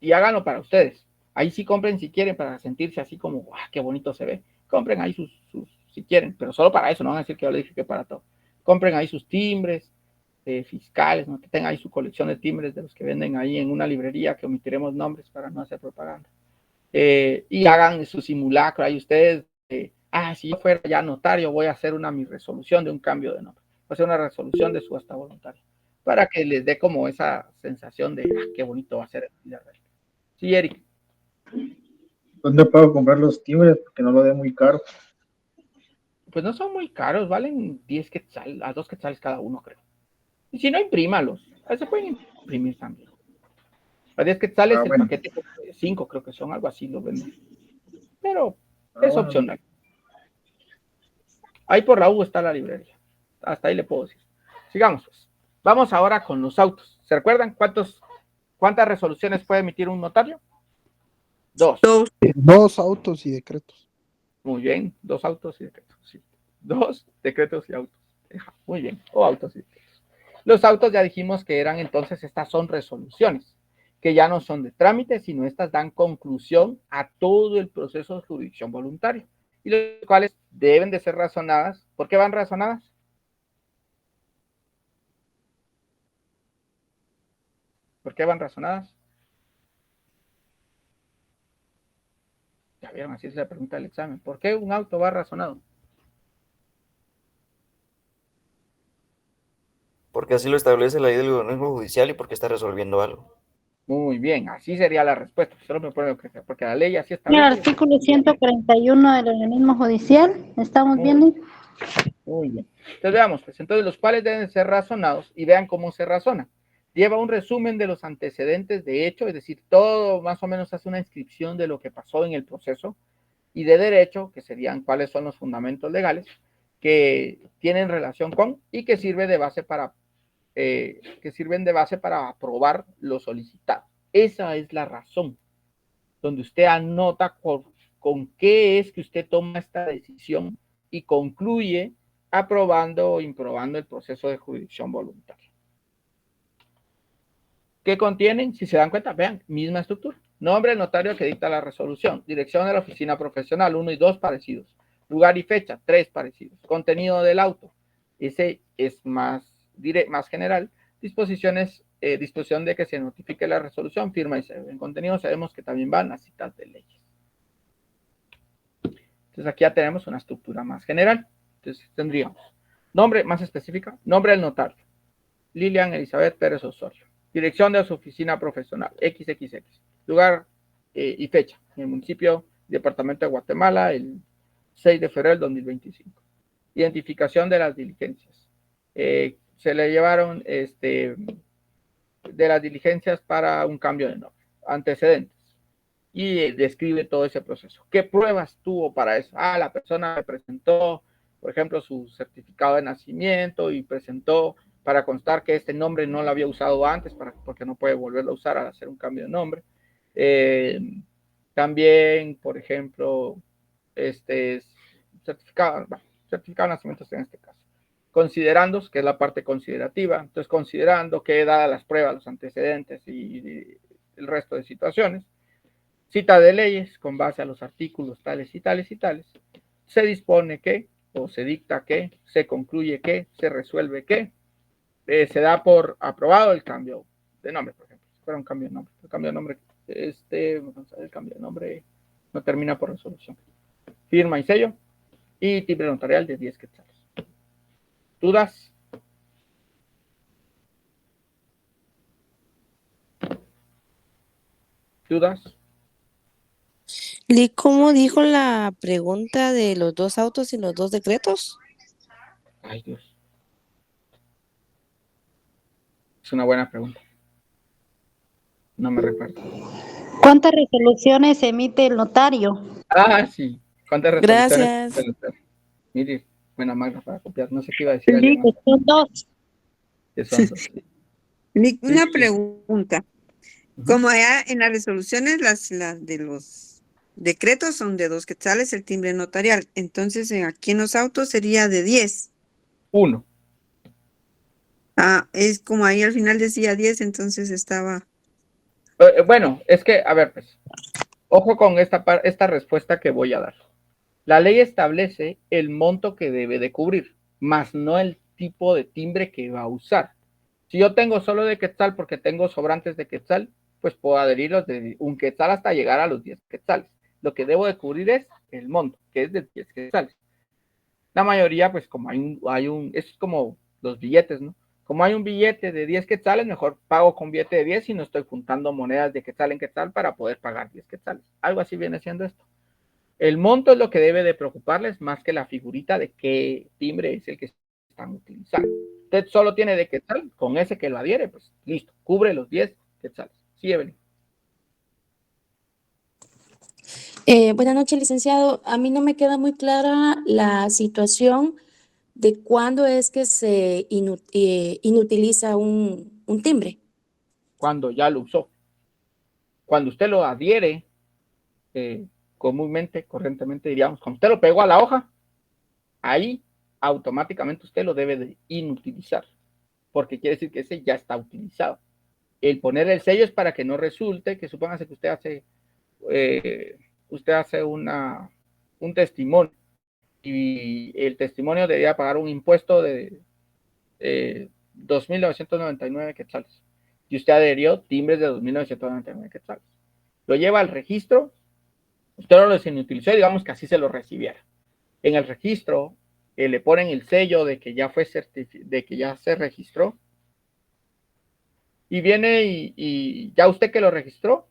Y háganlo para ustedes. Ahí sí compren si quieren para sentirse así como, ¡ah, qué bonito se ve! Compren ahí sus si quieren, pero solo para eso, no van a decir que yo le dije que para todo. Compren ahí sus timbres fiscales, ¿no? Que tengan ahí su colección de timbres de los que venden ahí en una librería que omitiremos nombres para no hacer propaganda. Y hagan su simulacro ahí ustedes. Si yo fuera ya notario, voy a hacer mi resolución de un cambio de nombre. Voy a hacer una resolución de subasta voluntaria. Para que les dé como esa sensación de, qué bonito va a ser el vida real. Sí, Eric. ¿Dónde puedo comprar los timbres? Porque no lo dé muy caro. Pues no son muy caros, valen 10 quetzales, a 2 quetzales cada uno, creo. Y si no, imprímalos. Se pueden imprimir también. A 10 quetzales el paquete de 5, creo que son, algo así lo venden. Pero es opcional. Ahí por la U está la librería. Hasta ahí le puedo decir. Sigamos, pues. Vamos ahora con los autos. ¿Se recuerdan cuántas resoluciones puede emitir un notario? 2. 2 autos y decretos. Muy bien, 2 autos y decretos. Sí. 2 decretos y autos. Muy bien, o autos y decretos. Los autos ya dijimos que eran entonces, estas son resoluciones, que ya no son de trámite, sino estas dan conclusión a todo el proceso de jurisdicción voluntaria, y las cuales deben de ser razonadas. ¿Por qué van razonadas? ¿Por qué van razonadas? Ya vieron, así es la pregunta del examen. ¿Por qué un auto va razonado? Porque así lo establece la ley del organismo judicial y porque está resolviendo algo. Muy bien, así sería la respuesta. Solo me pone que porque la ley así El establece. artículo 141 del organismo judicial, ¿estamos viendo? Muy bien. Entonces veamos, pues entonces los cuales deben ser razonados y vean cómo se razona. Lleva un resumen de los antecedentes de hecho, es decir, todo más o menos hace una inscripción de lo que pasó en el proceso, y de derecho, que serían cuáles son los fundamentos legales que tienen relación con y que sirven de base para aprobar lo solicitado. Esa es la razón, donde usted anota con qué es que usted toma esta decisión y concluye aprobando o improbando el proceso de jurisdicción voluntaria. ¿Qué contienen? Si se dan cuenta, vean, misma estructura. Nombre del notario que dicta la resolución. Dirección de la oficina profesional, 1 y 2 parecidos. Lugar y fecha, 3 parecidos. Contenido del auto, ese es más general. Disposiciones disposición de que se notifique la resolución, firma y sello. En contenido sabemos que también van las citas de leyes. Entonces aquí ya tenemos una estructura más general. Entonces tendríamos nombre más específica, nombre del notario, Lilian Elizabeth Pérez Osorio, dirección de su oficina profesional, XXX, lugar y fecha, en el municipio, departamento de Guatemala, el 6 de febrero del 2025. Identificación de las diligencias. Se le llevaron de las diligencias para un cambio de nombre, antecedentes, y describe todo ese proceso. ¿Qué pruebas tuvo para eso? La persona presentó, por ejemplo, su certificado de nacimiento y presentó para constar que este nombre no lo había usado antes, porque no puede volverlo a usar al hacer un cambio de nombre. También, por ejemplo, certificado de nacimiento en este caso. Considerando, que es la parte considerativa, entonces considerando que dadas las pruebas, los antecedentes y el resto de situaciones, cita de leyes con base a los artículos tales y tales y tales, se dispone que, o se dicta que, se concluye que, se resuelve que, se da por aprobado el cambio de nombre, por ejemplo, si fuera un cambio de nombre. El cambio de nombre, el cambio de nombre no termina por resolución. Firma y sello y timbre notarial de 10 quetzales. ¿Dudas? ¿Dudas? Lee, ¿cómo dijo la pregunta de los 2 autos y los 2 decretos? Ay, Dios. Es una buena pregunta. No me recuerdo. ¿Cuántas resoluciones emite el notario? Sí. ¿Cuántas resoluciones? Gracias. Mire, buena Magda para copiar. No sé qué iba a decir. Sí, son 2. Son 2. Una pregunta. Como allá en las resoluciones, las de los decretos son de 2 quetzales el timbre notarial. Entonces, aquí en los autos sería de 10. 1. Es como ahí al final decía 10, entonces estaba... Bueno, es que, a ver, pues, ojo con esta respuesta que voy a dar. La ley establece el monto que debe de cubrir, más no el tipo de timbre que va a usar. Si yo tengo solo de quetzal porque tengo sobrantes de quetzal, pues puedo adherirlos de 1 quetzal hasta llegar a los 10 quetzales. Lo que debo de cubrir es el monto, que es de 10 quetzales. La mayoría, pues como es como los billetes, ¿no? Como hay un billete de 10 quetzales, mejor pago con billete de 10 y no estoy juntando monedas de quetzal en quetzal para poder pagar 10 quetzales. Algo así viene siendo esto. El monto es lo que debe de preocuparles más que la figurita de qué timbre es el que están utilizando. Usted solo tiene de quetzal, con ese que lo adhiere, pues listo, cubre los 10 quetzales. Sí, Evelyn. Buenas noches, licenciado. A mí no me queda muy clara la situación de cuándo es que se inutiliza un timbre. Cuando ya lo usó. Cuando usted lo adhiere, comúnmente, corrientemente diríamos, cuando usted lo pegó a la hoja, ahí automáticamente usted lo debe de inutilizar, porque quiere decir que ese ya está utilizado. El poner el sello es para que no resulte que supóngase que usted hace un testimonio y el testimonio debería pagar un impuesto de 2.999 quetzales y usted adherió timbres de 2.999 quetzales. Lo lleva al registro, usted no los inutilizó, digamos que así se lo recibiera. En el registro le ponen el sello de que ya se registró y viene y ya usted que lo registró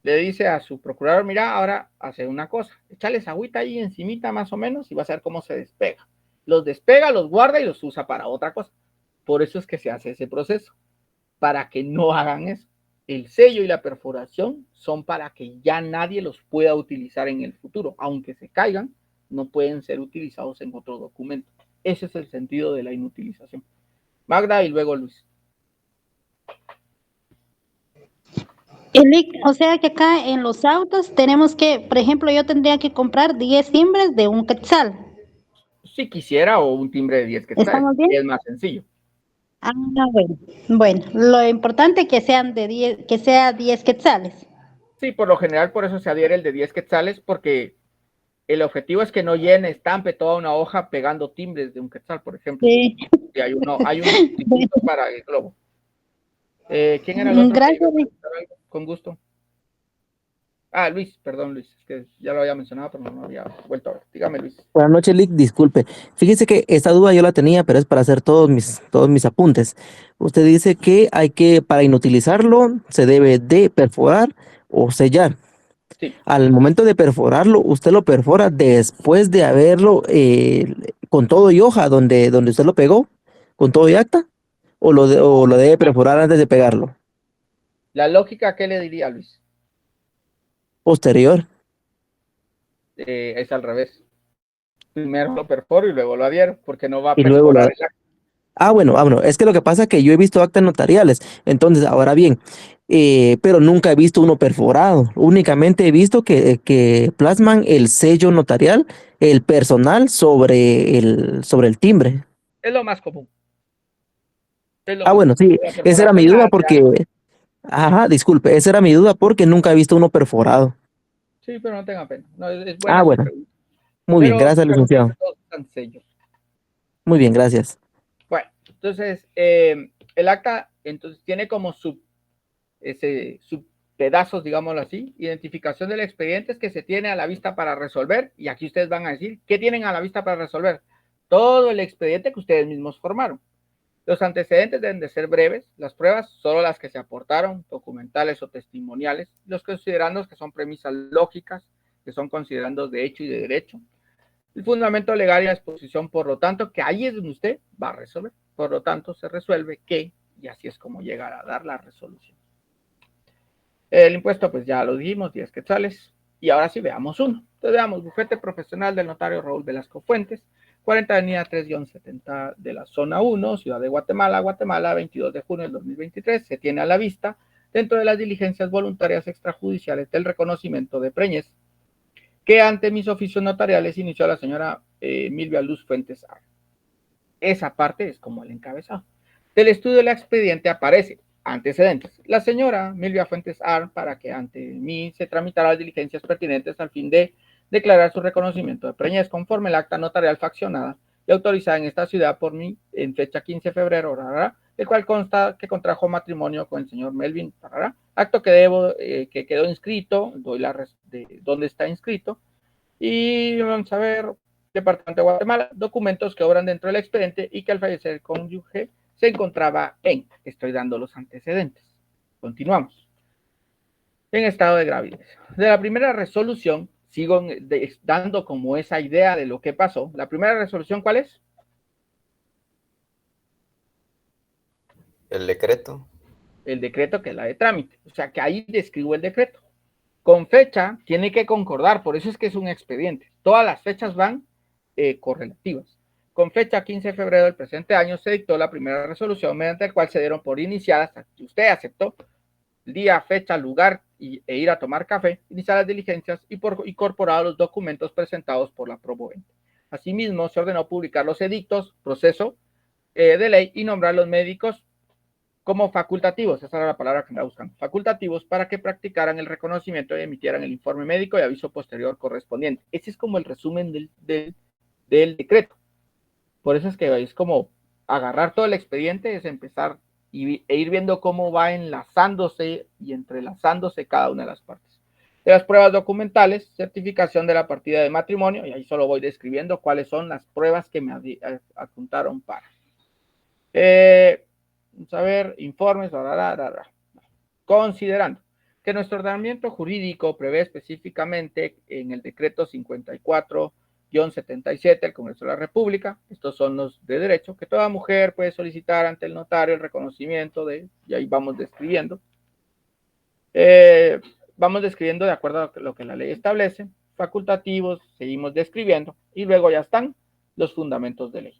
le dice a su procurador, mira, ahora hace una cosa, échales agüita ahí encimita más o menos y vas a ver cómo se despega. Los despega, los guarda y los usa para otra cosa. Por eso es que se hace ese proceso, para que no hagan eso. El sello y la perforación son para que ya nadie los pueda utilizar en el futuro. Aunque se caigan, no pueden ser utilizados en otro documento. Ese es el sentido de la inutilización. Magda y luego Luis. O sea que acá en los autos tenemos que, por ejemplo, yo tendría que comprar 10 timbres de 1 quetzal. Si quisiera, o un timbre de 10 quetzales. ¿Estamos bien? Es más sencillo. Bueno, lo importante es que sean de 10, que sea 10 quetzales. Sí, por lo general por eso se adhiere el de 10 quetzales, porque el objetivo es que no llene, estampe toda una hoja pegando timbres de 1 quetzal, por ejemplo. Sí. Y hay un instituto para el globo. ¿Quién era el otro? Gracias, Luis. Con gusto. Luis, perdón, Luis, es que ya lo había mencionado, pero no había vuelto a ver. Dígame, Luis. Buenas noches, Lick, disculpe. Fíjese que esta duda yo la tenía, pero es para hacer todos mis apuntes. Usted dice que para inutilizarlo, se debe de perforar o sellar. Sí. Al momento de perforarlo, usted lo perfora después de haberlo con todo y hoja, donde usted lo pegó, con todo y acta, o lo debe perforar antes de pegarlo. La lógica, ¿qué le diría, Luis? Posterior. Es al revés. Primero lo perforo y luego lo adhiero, porque no va a Y luego perforar el acta. bueno, es que lo que pasa es que yo he visto actas notariales, entonces, ahora bien, pero nunca he visto uno perforado, únicamente he visto que plasman el sello notarial, el personal sobre el timbre. Es lo más común. Es lo más Bueno, común. sí, La esa era mi perforación duda la porque, disculpe, esa era mi duda porque nunca he visto uno perforado. Sí, pero no tenga pena. No, es buena su Bueno, pregunta. muy bien, gracias, licenciado. Todos están sellos. Muy bien, gracias. Bueno, entonces, el acta entonces tiene como subpedazos, digámoslo así, identificación del expediente que se tiene a la vista para resolver, y aquí ustedes van a decir, ¿qué tienen a la vista para resolver? Todo el expediente que ustedes mismos formaron. Los antecedentes deben de ser breves, las pruebas solo las que se aportaron, documentales o testimoniales, los considerandos que son premisas lógicas, que son considerandos de hecho y de derecho. El fundamento legal y la exposición, por lo tanto, que ahí es donde usted va a resolver. Por lo tanto, se resuelve que, y así es como llegar a dar la resolución. El impuesto, pues ya lo dijimos, 10 quetzales. Y ahora sí veamos uno. Entonces veamos, bufete profesional del notario Raúl Velasco Fuentes, 40 Avenida 3-70 de la zona 1, Ciudad de Guatemala, Guatemala, 22 de junio del 2023. Se tiene a la vista dentro de las diligencias voluntarias extrajudiciales del reconocimiento de preñez que ante mis oficios notariales inició la señora Milvia Luz Fuentes A. Esa parte es como el encabezado. Del estudio del expediente aparece antecedentes. La señora Milvia Fuentes A, para que ante mí se tramitara las diligencias pertinentes al fin de declarar su reconocimiento de preñez conforme el acta notarial faccionada y autorizada en esta ciudad por mí en fecha 15 de febrero, el cual consta que contrajo matrimonio con el señor Melvin, acto que que quedó inscrito, doy de dónde está inscrito, y vamos a ver, Departamento de Guatemala, documentos que obran dentro del expediente y que al fallecer el cónyuge se encontraba estoy dando los antecedentes. Continuamos. En estado de gravidez. De la primera resolución, sigo dando como esa idea de lo que pasó. La primera resolución, ¿cuál es? El decreto. El decreto, que es la de trámite. O sea, que ahí describo el decreto. Con fecha, tiene que concordar, por eso es que es un expediente. Todas las fechas van correlativas. Con fecha 15 de febrero del presente año se dictó la primera resolución mediante la cual se dieron por iniciadas, que usted aceptó, día, fecha, lugar e ir a tomar café, iniciar las diligencias y por incorporados los documentos presentados por la promovente. Asimismo, se ordenó publicar los edictos, proceso de ley y nombrar los médicos como facultativos, esa era la palabra que me buscan, facultativos para que practicaran el reconocimiento y emitieran el informe médico y aviso posterior correspondiente. Ese es como el resumen del decreto. Por eso es que es como agarrar todo el expediente, es empezar e ir viendo cómo va enlazándose y entrelazándose cada una de las partes. De las pruebas documentales, certificación de la partida de matrimonio, y ahí solo voy describiendo cuáles son las pruebas que me adjuntaron para. Vamos a ver, informes, considerando que nuestro ordenamiento jurídico prevé específicamente en el decreto 54-77 del Congreso de la República, estos son los de derecho, que toda mujer puede solicitar ante el notario el reconocimiento de, y ahí vamos describiendo, de acuerdo a lo que la ley establece, facultativos, seguimos describiendo, y luego ya están los fundamentos de ley.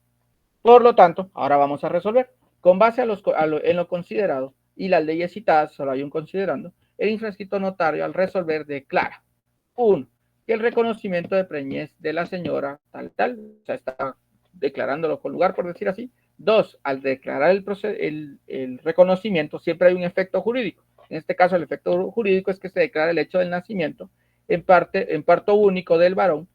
Por lo tanto, ahora vamos a resolver. Con base en lo considerado y las leyes citadas, solo hay un considerando, el infrascrito notario al resolver declara, 1, que el reconocimiento de preñez de la señora tal, o sea, está declarándolo con lugar, por decir así. 2, al declarar el reconocimiento, siempre hay un efecto jurídico. En este caso, el efecto jurídico es que se declara el hecho del nacimiento en parto único del varón,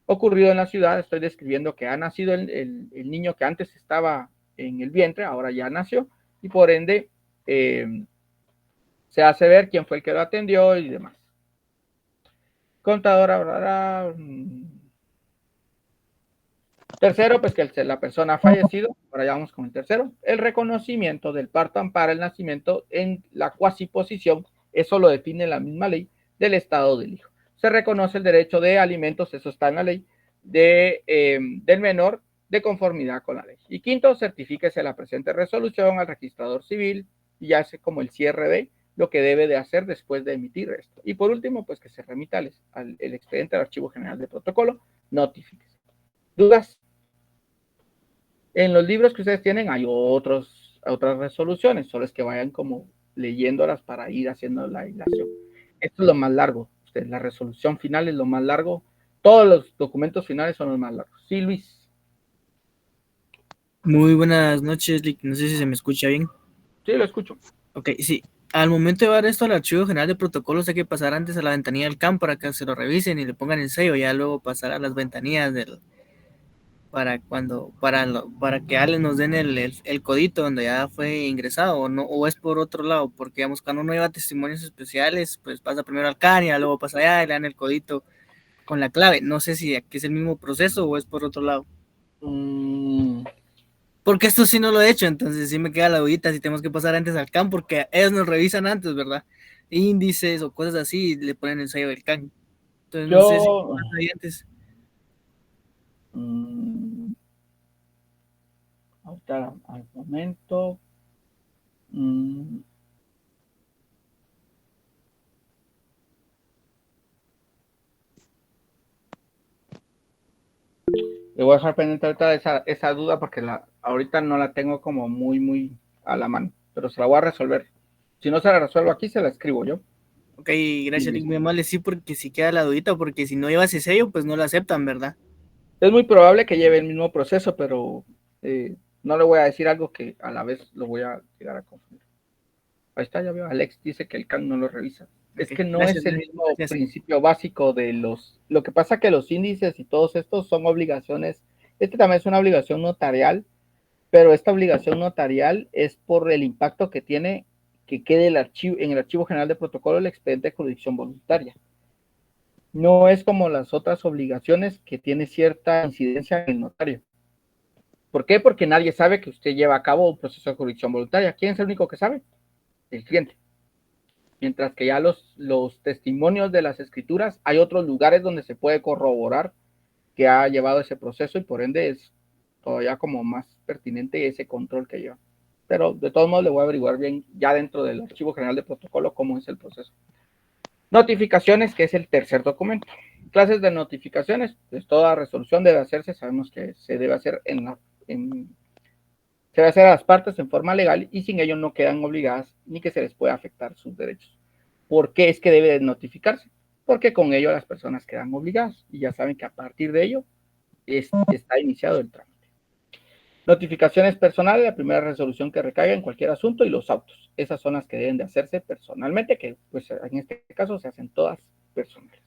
ocurrido en la ciudad. Estoy describiendo que ha nacido el niño que antes estaba en el vientre, ahora ya nació, y por ende se hace ver quién fue el que lo atendió y demás. Contadora, tercero, pues que la persona ha fallecido. Ahora ya vamos con el tercero. El reconocimiento del parto ampara el nacimiento en la cuasiposición. Eso lo define la misma ley del estado del hijo. Se reconoce el derecho de alimentos, eso está en la ley, del menor de conformidad con la ley. Y quinto, certifíquese la presente resolución al registrador civil y hace como el cierre de lo que debe de hacer después de emitir esto. Y por último, pues que se remita el expediente al Archivo General de Protocolo, notifíquese. ¿Dudas? En los libros que ustedes tienen hay otras resoluciones, solo es que vayan como leyéndolas para ir haciendo la hilación. Esto es lo más largo. La resolución final es lo más largo. Todos los documentos finales son los más largos. Sí, Luis. Muy buenas noches, Lick. No sé si se me escucha bien. Sí, lo escucho. Ok, sí. Al momento de llevar esto al Archivo General de Protocolos hay que pasar antes a la ventanilla del CAM para que se lo revisen y le pongan el sello, ya luego pasar a las ventanillas para que alguien nos den el codito donde ya fue ingresado, o es por otro lado, porque digamos cuando uno lleva testimonios especiales, pues pasa primero al CAN y luego pasa allá y le dan el codito con la clave. No sé si aquí es el mismo proceso o es por otro lado. Porque esto sí no lo he hecho, entonces sí me queda la dudita si tenemos que pasar antes al CAN, porque ellos nos revisan antes, ¿verdad? Índices o cosas así, le ponen el sello del CAN. Entonces no sé si pasa ahí antes. Ahorita al momento. Le voy a dejar pendiente ahorita esa duda porque ahorita no la tengo como muy a la mano, pero se la voy a resolver. Si no se la resuelvo aquí, se la escribo yo. Ok, gracias, Lick, muy amable. Sí, porque si queda la dudita, porque si no lleva ese sello, pues no lo aceptan, ¿verdad? Es muy probable que lleve el mismo proceso, pero no le voy a decir algo que a la vez lo voy a llegar a confundir. Ahí está, ya veo. Alex dice que el CAN no lo revisa. Es que no es el mismo principio básico de lo que pasa que los índices y todos estos son obligaciones. Este también es una obligación notarial, pero esta obligación notarial es por el impacto que tiene que quede en el Archivo General de Protocolo el expediente de jurisdicción voluntaria. No es como las otras obligaciones que tiene cierta incidencia en el notario. ¿Por qué? Porque nadie sabe que usted lleva a cabo un proceso de jurisdicción voluntaria. ¿Quién es el único que sabe? El cliente. Mientras que ya los testimonios de las escrituras, hay otros lugares donde se puede corroborar que ha llevado ese proceso y por ende es todavía como más pertinente ese control que lleva. Pero de todos modos le voy a averiguar bien ya dentro del Archivo General de Protocolo cómo es el proceso. Notificaciones, que es el tercer documento. Clases de notificaciones, pues toda resolución debe hacerse, sabemos que se debe hacer se debe hacer a las partes en forma legal y sin ello no quedan obligadas ni que se les pueda afectar sus derechos. ¿Por qué es que debe de notificarse? Porque con ello las personas quedan obligadas y ya saben que a partir de ello está iniciado el trámite. Notificaciones personales, la primera resolución que recaiga en cualquier asunto y los autos. Esas son las que deben de hacerse personalmente, que pues en este caso se hacen todas personales.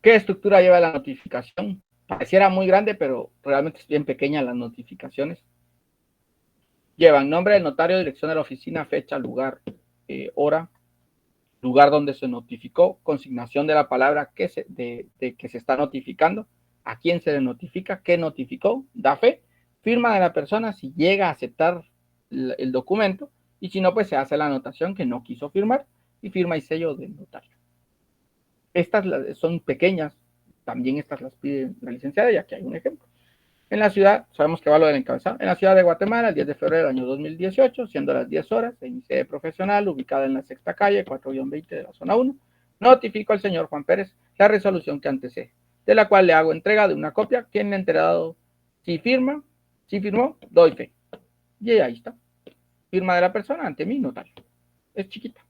¿Qué estructura lleva la notificación? Pareciera muy grande, pero realmente es bien pequeña las notificaciones. Llevan nombre del notario, dirección de la oficina, fecha, lugar, hora, lugar donde se notificó, consignación de la palabra que se está notificando, a quién se le notifica, qué notificó, da fe, firma de la persona si llega a aceptar el documento y si no, pues se hace la anotación que no quiso firmar y firma y sello del notario. Estas son pequeñas, también estas las pide la licenciada y aquí hay un ejemplo. En la ciudad, sabemos que va lo del encabezado, en la ciudad de Guatemala, el 10 de febrero del año 2018, siendo las 10 horas, en mi sede profesional, ubicada en la sexta calle, 4-20 de la zona 1, notifico al señor Juan Pérez la resolución que antecede, de la cual le hago entrega de una copia, quien le ha entregado, si firmó, doy fe. Y ahí está. Firma de la persona ante mi notario. Es chiquita.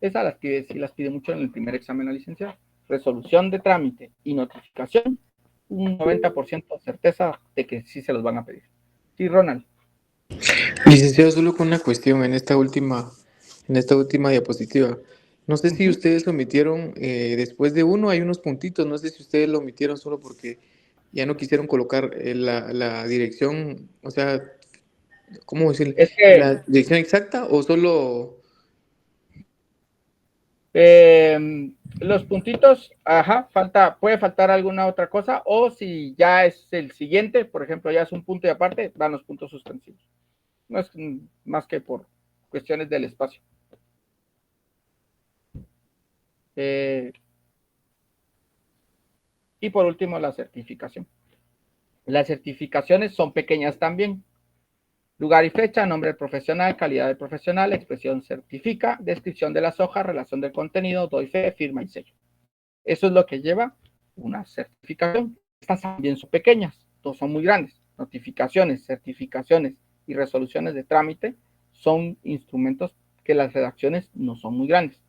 Esa sí las pide mucho en el primer examen a licenciado. Resolución de trámite y notificación, un 90% certeza de que sí se los van a pedir. Sí, Ronald. Licenciado, solo con una cuestión en esta última diapositiva. No sé si ustedes lo omitieron después de uno, hay unos puntitos, no sé si ustedes lo omitieron solo porque ya no quisieron colocar la dirección, o sea, ¿cómo decirle? Es que ¿La dirección exacta o solo? los puntitos, ajá, puede faltar alguna otra cosa, o si ya es el siguiente, por ejemplo, ya es un punto y aparte, van los puntos suspensivos. No es más que por cuestiones del espacio. Y por último, la certificación. Las certificaciones son pequeñas también. Lugar y fecha, nombre del profesional, calidad del profesional, expresión certifica, descripción de las hojas, relación del contenido, doy fe, firma y sello. Eso es lo que lleva una certificación. Estas también son pequeñas, dos son muy grandes. Notificaciones, certificaciones y resoluciones de trámite son instrumentos que las redacciones no son muy grandes.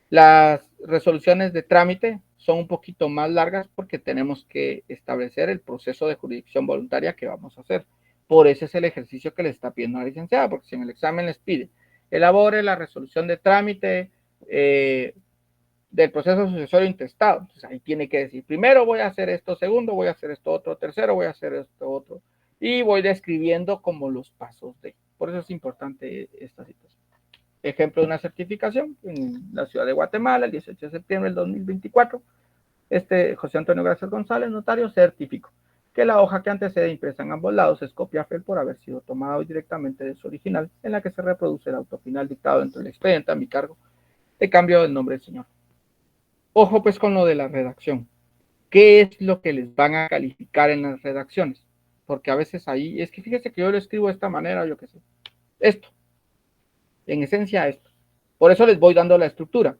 Las resoluciones de trámite son un poquito más largas porque tenemos que establecer el proceso de jurisdicción voluntaria que vamos a hacer. Por eso es el ejercicio que le está pidiendo la licenciada, porque si en el examen les pide, elabore la resolución de trámite del proceso sucesorio intestado. Entonces ahí tiene que decir, primero voy a hacer esto, segundo voy a hacer esto otro, tercero voy a hacer esto otro. Y voy describiendo como los pasos de. Por eso es importante esta situación. Ejemplo de una certificación en la ciudad de Guatemala, el 18 de septiembre del 2024. José Antonio Gracias González, notario, certificó que la hoja que antecede impresa en ambos lados es copia fiel por haber sido tomada hoy directamente de su original, en la que se reproduce el auto final dictado dentro del expediente a mi cargo de cambio del nombre del señor. Ojo pues con lo de la redacción. ¿Qué es lo que les van a calificar en las redacciones? Porque a veces ahí, es que fíjese que yo lo escribo de esta manera, yo qué sé. Esto. En esencia esto. Por eso les voy dando la estructura.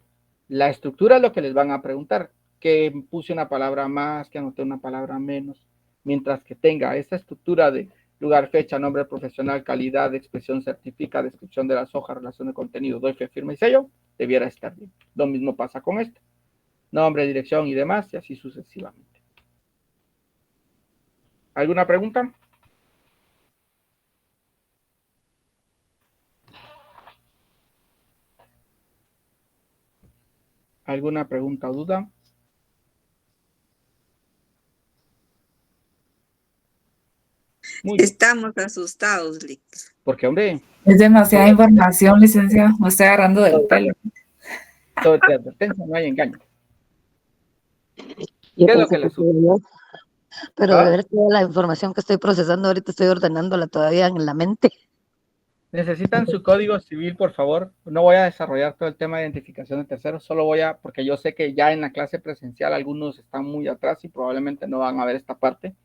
La estructura es lo que les van a preguntar. Que puse una palabra más, que anoté una palabra menos. Mientras que tenga esta estructura de lugar, fecha, nombre profesional, calidad, expresión, certifica, descripción de las hojas, relación de contenido, doy fe, firma y sello, debiera estar bien. Lo mismo pasa con esto. Nombre, dirección y demás, y así sucesivamente. ¿Alguna pregunta? ¿Alguna pregunta o duda? Estamos asustados, Lick. Porque, hombre. Es demasiada información, licenciado. Me estoy agarrando del pelo. Sobre advertencia no hay engaño. Yo ¿Qué es lo pensé que le que sube? yo, pero de ¿Ah? ver toda la información que estoy procesando ahorita, estoy ordenándola todavía en la mente. Necesitan su código civil, por favor. No voy a desarrollar todo el tema de identificación de terceros, solo porque yo sé que ya en la clase presencial algunos están muy atrás y probablemente no van a ver esta parte.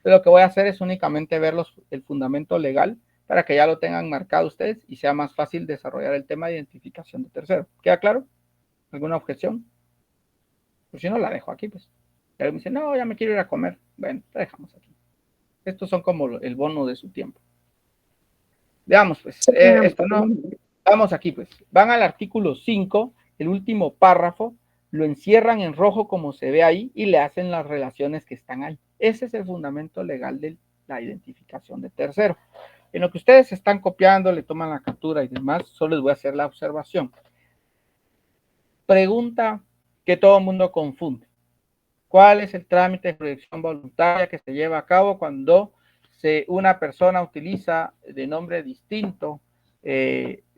Pero lo que voy a hacer es únicamente ver el fundamento legal para que ya lo tengan marcado ustedes y sea más fácil desarrollar el tema de identificación de terceros. ¿Queda claro? ¿Alguna objeción? Pues si no, la dejo aquí, pues. Y alguien me dice, no, ya me quiero ir a comer. Bueno, la dejamos aquí. Estos son como el bono de su tiempo. Veamos, pues, esto no, vamos aquí, pues, van al artículo 5, el último párrafo, lo encierran en rojo como se ve ahí y le hacen las relaciones que están ahí. Ese es el fundamento legal de la identificación de tercero. En lo que ustedes están copiando, le toman la captura y demás, solo les voy a hacer la observación. Pregunta que todo el mundo confunde. ¿Cuál es el trámite de jurisdicción voluntaria que se lleva a cabo cuando una persona utiliza de nombre distinto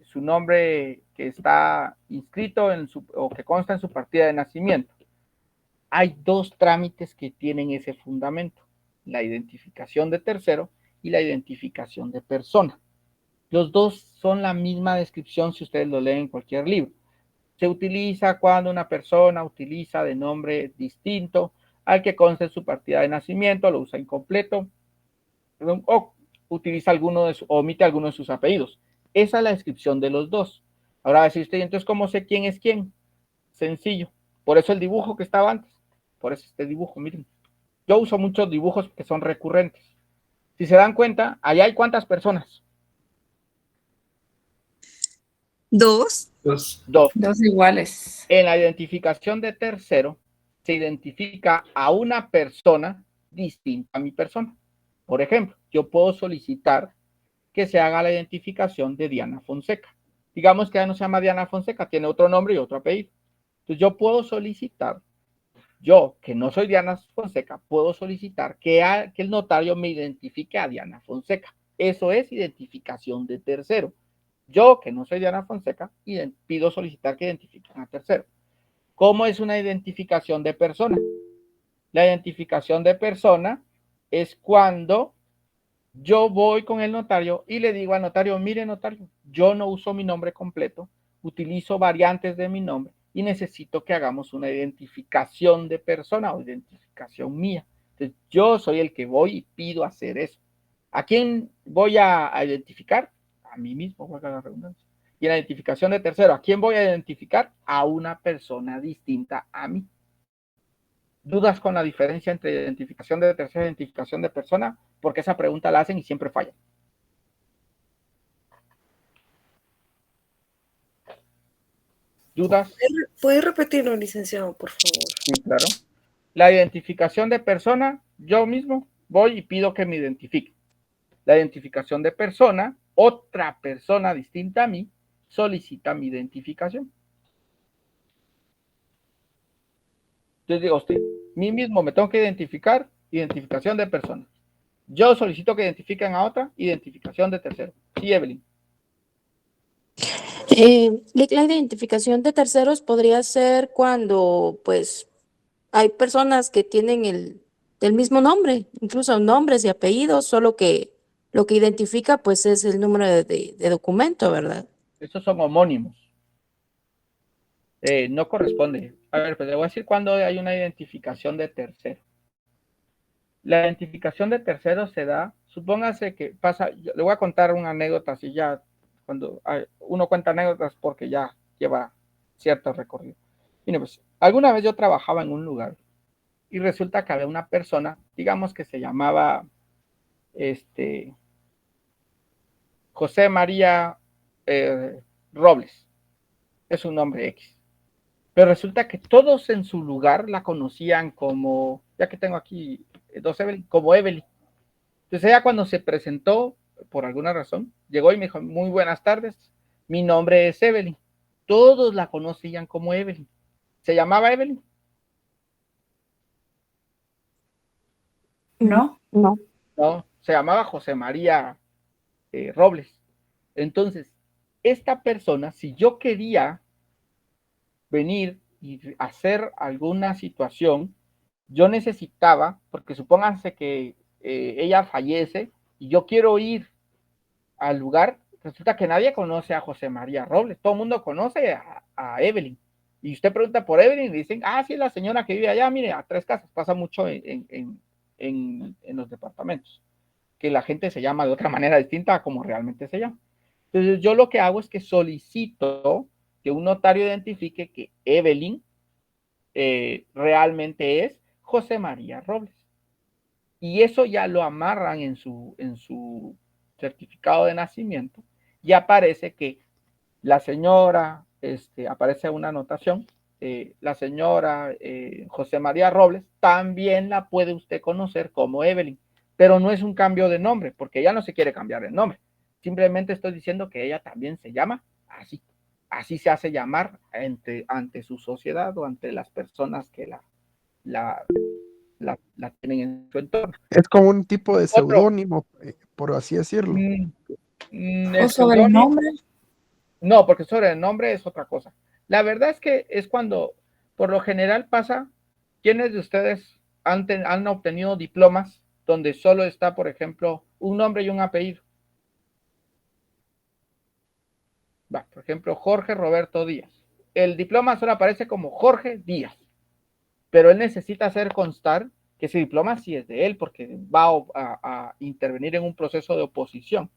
su nombre que está inscrito o que consta en su partida de nacimiento? Hay dos trámites que tienen ese fundamento: la identificación de tercero y la identificación de persona. Los dos son la misma descripción si ustedes lo leen en cualquier libro. Se utiliza cuando una persona utiliza de nombre distinto al que consta en su partida de nacimiento, lo usa incompleto, o utiliza omite alguno de sus apellidos. Esa es la descripción de los dos. Ahora va a decir usted, entonces, ¿cómo sé quién es quién? Sencillo. Por eso el dibujo que estaba antes. Por eso este dibujo, miren. Yo uso muchos dibujos que son recurrentes. Si se dan cuenta, allá hay ¿cuántas personas? Dos. Dos iguales. En la identificación de tercero, se identifica a una persona distinta a mi persona. Por ejemplo, yo puedo solicitar que se haga la identificación de Diana Fonseca. Digamos que ya no se llama Diana Fonseca, tiene otro nombre y otro apellido. Entonces yo puedo solicitar, yo que no soy Diana Fonseca, puedo solicitar que el notario me identifique a Diana Fonseca. Eso es identificación de tercero. Yo, que no soy Diana Fonseca, pido solicitar que identifiquen a tercero. ¿Cómo es una identificación de persona? La identificación de persona es cuando yo voy con el notario y le digo al notario, mire notario, yo no uso mi nombre completo, utilizo variantes de mi nombre y necesito que hagamos una identificación de persona o identificación mía. Entonces, yo soy el que voy y pido hacer eso. ¿A quién voy a identificar? A mí mismo, valga la redundancia. Y en la identificación de tercero, ¿a quién voy a identificar? A una persona distinta a mí. ¿Dudas con la diferencia entre identificación de tercero e identificación de persona? Porque esa pregunta la hacen y siempre falla. ¿Dudas? ¿Puede repetirlo, licenciado, por favor? Sí, claro. La identificación de persona, yo mismo voy y pido que me identifique. La identificación de persona, otra persona distinta a mí, solicita mi identificación. Entonces digo, usted, mí mismo me tengo que identificar, identificación de persona. Yo solicito que identifiquen a otra, identificación de tercero. Sí, Evelyn. La identificación de terceros podría ser cuando, pues, hay personas que tienen el mismo nombre, incluso nombres y apellidos, solo que lo que identifica, pues, es el número de documento, ¿verdad? Esos son homónimos. No corresponde. A ver, pues le voy a decir cuando hay una identificación de tercero. La identificación de tercero se da, supóngase que pasa, le voy a contar una anécdota, así ya, cuando uno cuenta anécdotas porque ya lleva cierto recorrido. Mire, pues, alguna vez yo trabajaba en un lugar y resulta que había una persona, digamos que se llamaba, José María Robles, es un nombre X. Pero resulta que todos en su lugar la conocían como, ya que tengo aquí dos Evelyn, como Evelyn. Entonces ella cuando se presentó, por alguna razón, llegó y me dijo, muy buenas tardes, mi nombre es Evelyn. Todos la conocían como Evelyn. ¿Se llamaba Evelyn? No. No. No, se llamaba José María Robles. Entonces, esta persona, si yo quería venir y hacer alguna situación, yo necesitaba, porque supónganse que ella fallece y yo quiero ir al lugar, resulta que nadie conoce a José María Robles, todo el mundo conoce a Evelyn. Y usted pregunta por Evelyn y dicen, sí, es la señora que vive allá, mire, a 3 casas, pasa mucho en los departamentos, que la gente se llama de otra manera distinta a como realmente se llama. Entonces yo lo que hago es que solicito que un notario identifique que Evelyn realmente es José María Robles. Y eso ya lo amarran en su certificado de nacimiento y aparece que la señora, aparece una anotación, la señora José María Robles, también la puede usted conocer como Evelyn, pero no es un cambio de nombre, porque ella no se quiere cambiar el nombre. Simplemente estoy diciendo que ella también se llama así. Así se hace llamar ante su sociedad o ante las personas que la tienen en su entorno. Es como un tipo de seudónimo, por así decirlo. ¿O sobrenombre? No, porque sobrenombre es otra cosa. La verdad es que es cuando, por lo general pasa, ¿quiénes de ustedes han obtenido diplomas donde solo está, por ejemplo, un nombre y un apellido? Por ejemplo, Jorge Roberto Díaz. El diploma solo aparece como Jorge Díaz, pero él necesita hacer constar que ese diploma sí es de él, porque va a intervenir en un proceso de oposición.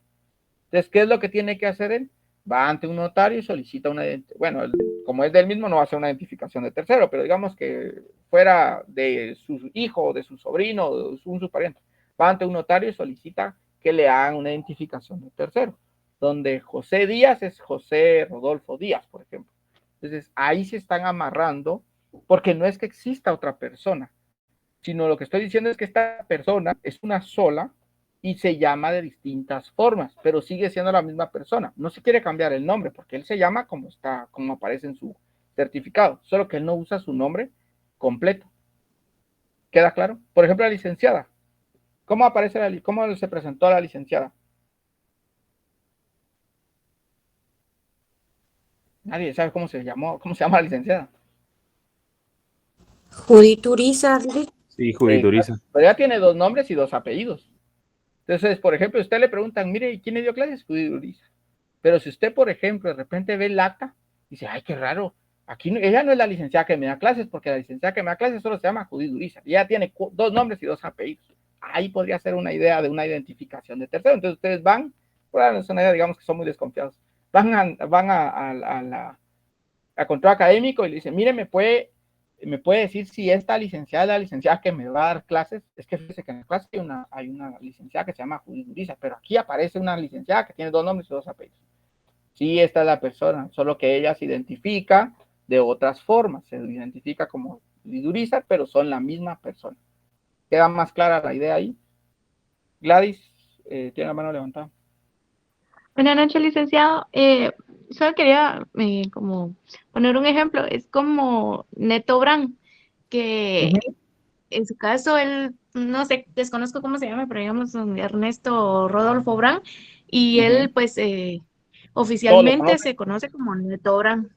Entonces, ¿qué es lo que tiene que hacer él? Va ante un notario y solicita una identificación. Bueno, como es del mismo, no va a hacer una identificación de tercero, pero digamos que fuera de su hijo, de su sobrino, de su pariente. Va ante un notario y solicita que le hagan una identificación de tercero, donde José Díaz es José Rodolfo Díaz, por ejemplo. Entonces, ahí se están amarrando, porque no es que exista otra persona, sino lo que estoy diciendo es que esta persona es una sola y se llama de distintas formas, pero sigue siendo la misma persona. No se quiere cambiar el nombre porque él se llama como aparece en su certificado, solo que él no usa su nombre completo. ¿Queda claro? Por ejemplo, la licenciada. ¿Cómo se presentó la licenciada? Nadie sabe cómo se llama la licenciada. Judith Uriza, Lick. Sí, Judith Uriza. Pero ella tiene 2 nombres y 2 apellidos. Entonces, por ejemplo, usted le preguntan, mire, ¿quién le dio clases? Judith Uriza. Pero si usted, por ejemplo, de repente ve el acta, dice, ay, qué raro, aquí no, ella no es la licenciada que me da clases, porque la licenciada que me da clases solo se llama Judith Uriza. Y ella tiene 2 nombres y 2 apellidos. Ahí podría ser una idea de una identificación de tercero. Entonces, ustedes van, por la idea, digamos que son muy desconfiados, van a control académico y le dicen, mire, ¿me puede decir si esta licenciada es la licenciada que me va a dar clases? Es que fíjese que en la clase hay una licenciada que se llama Judith Uriza, pero aquí aparece una licenciada que tiene 2 nombres y 2 apellidos. Sí, esta es la persona, solo que ella se identifica de otras formas, se identifica como Judith Uriza, pero son la misma persona. ¿Queda más clara la idea ahí? Gladys, tiene la mano levantada. Buenas noches, licenciado. Solo quería como poner un ejemplo. Es como Neto Brand, que en su caso él, no sé, desconozco cómo se llama, pero digamos Ernesto Rodolfo Brand, y él pues oficialmente se conoce como Neto Brand.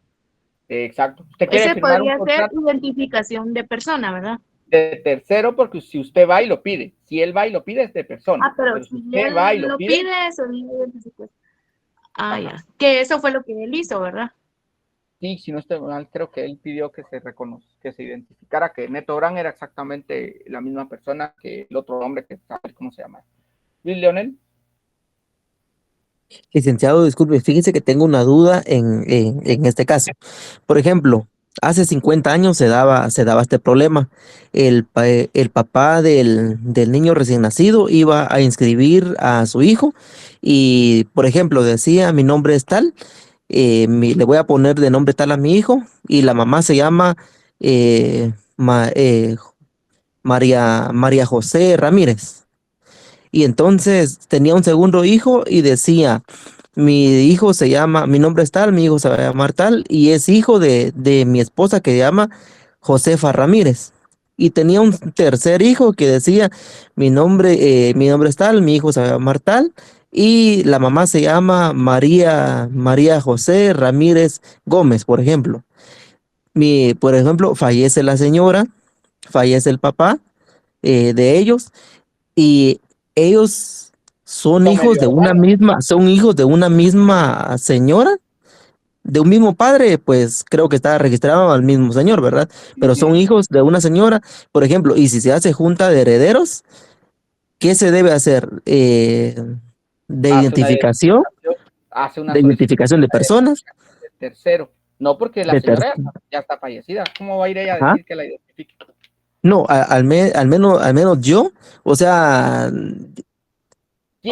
Exacto. ¿Usted quiere Ese firmar un podría ser contrato identificación de persona, ¿verdad? de tercero? Porque si usted va y lo pide, si él va y lo pide es de persona. Ah, pero si usted él va y lo pide, eso dice identificación. Ah, ya. Que eso fue lo que él hizo, ¿verdad? Sí, si no estoy mal, creo que él pidió que se que se identificara que Neto Brand era exactamente la misma persona que el otro hombre que sabe cómo se llama. Luis Leonel. Licenciado, disculpe, fíjese que tengo una duda en este caso. Por ejemplo, hace 50 años se daba este problema. El papá del niño recién nacido iba a inscribir a su hijo y, por ejemplo, decía, mi nombre es tal, le voy a poner de nombre tal a mi hijo y la mamá se llama María José Ramírez. Y entonces tenía un segundo hijo y decía, mi nombre es tal, mi hijo se va a llamar tal, y es hijo de mi esposa que se llama Josefa Ramírez. Y tenía un tercer hijo que decía, mi nombre es tal, mi hijo se va a llamar tal, y la mamá se llama María José Ramírez Gómez, por ejemplo. Por ejemplo, fallece la señora, fallece el papá de ellos, y ellos son hijos son hijos de una misma señora, de un mismo padre, pues creo que está registrado al mismo señor, ¿verdad? Pero son hijos de una señora, por ejemplo, y si se hace junta de herederos, ¿qué se debe hacer? De identificación, Hace una de identificación de personas. de tercero. No, porque la señora ya está fallecida. ¿Cómo va a ir ella a decir que la identifique? No, al menos yo, o sea,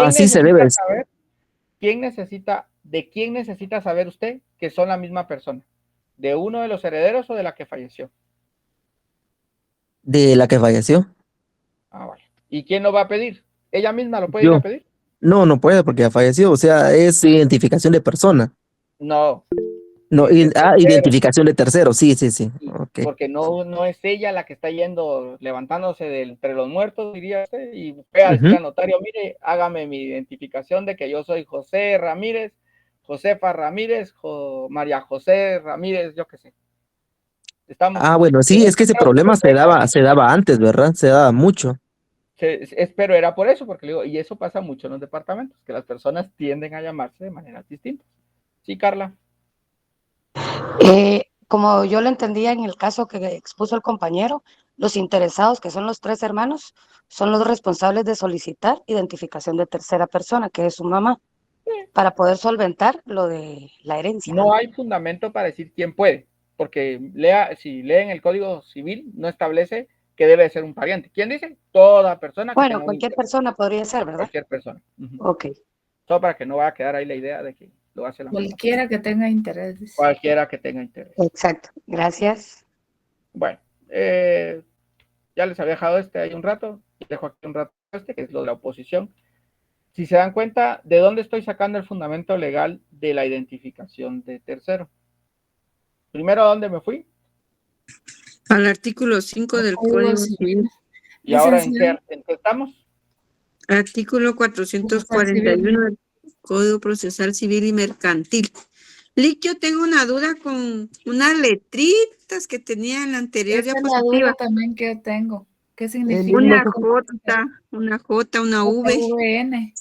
así se debe. ¿De quién necesita saber usted que son la misma persona? ¿De uno de los herederos o de la que falleció? De la que falleció. Ah, vale. ¿Y quién lo va a pedir? ¿Ella misma lo puede ir a pedir? No puede porque ya falleció, o sea, es identificación de persona. No. No, identificación de tercero, sí. Okay. Porque no es ella la que está levantándose de entre los muertos, diría usted, y fue a decir al notario, mire, hágame mi identificación de que yo soy José Ramírez, Josefa Ramírez, María José Ramírez, yo qué sé. Bueno, sí, es que ese problema se daba antes, ¿verdad? Se daba mucho. Pero era por eso, porque le digo, y eso pasa mucho en los departamentos, que las personas tienden a llamarse de maneras distintas. Sí, Carla. Como yo lo entendía en el caso que expuso el compañero, los interesados, que son los 3 hermanos, son los responsables de solicitar identificación de tercera persona, que es su mamá, para poder solventar lo de la herencia. No hay fundamento para decir quién puede, porque si leen el Código Civil, no establece que debe ser un pariente. ¿Quién dice? Toda persona. Bueno, cualquier persona podría ser, ¿verdad? Cualquier persona. Ok. Todo para que no vaya a quedar ahí la idea de que lo hace la mamá. Cualquiera que tenga interés. Cualquiera que tenga interés. Exacto. Gracias. Bueno, ya les había dejado ahí un rato, y dejo aquí un rato que es lo de la oposición. Si se dan cuenta, ¿de dónde estoy sacando el fundamento legal de la identificación de tercero? Primero, ¿a dónde me fui? Al artículo 5 del Código Civil. ¿Y ahora en qué estamos? Artículo 441 del Código Procesal Civil y Mercantil. Lick, yo tengo una duda con unas letritas que tenía en la anterior Esa es la diapositiva. duda también que yo tengo. ¿Qué significa? Una J, una V. VN.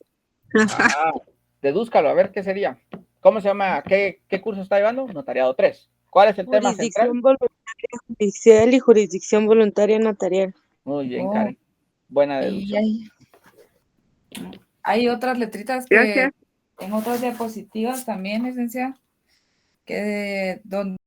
Ah, dedúzcalo, a ver qué sería. ¿Cómo se llama? ¿Qué curso está llevando? Notariado 3. ¿Cuál es el tema central? Jurisdicción voluntaria judicial y jurisdicción voluntaria notarial. Muy bien, Karen. Buena Y deducción. hay otras letritas que en otras diapositivas también, licenciada, que donde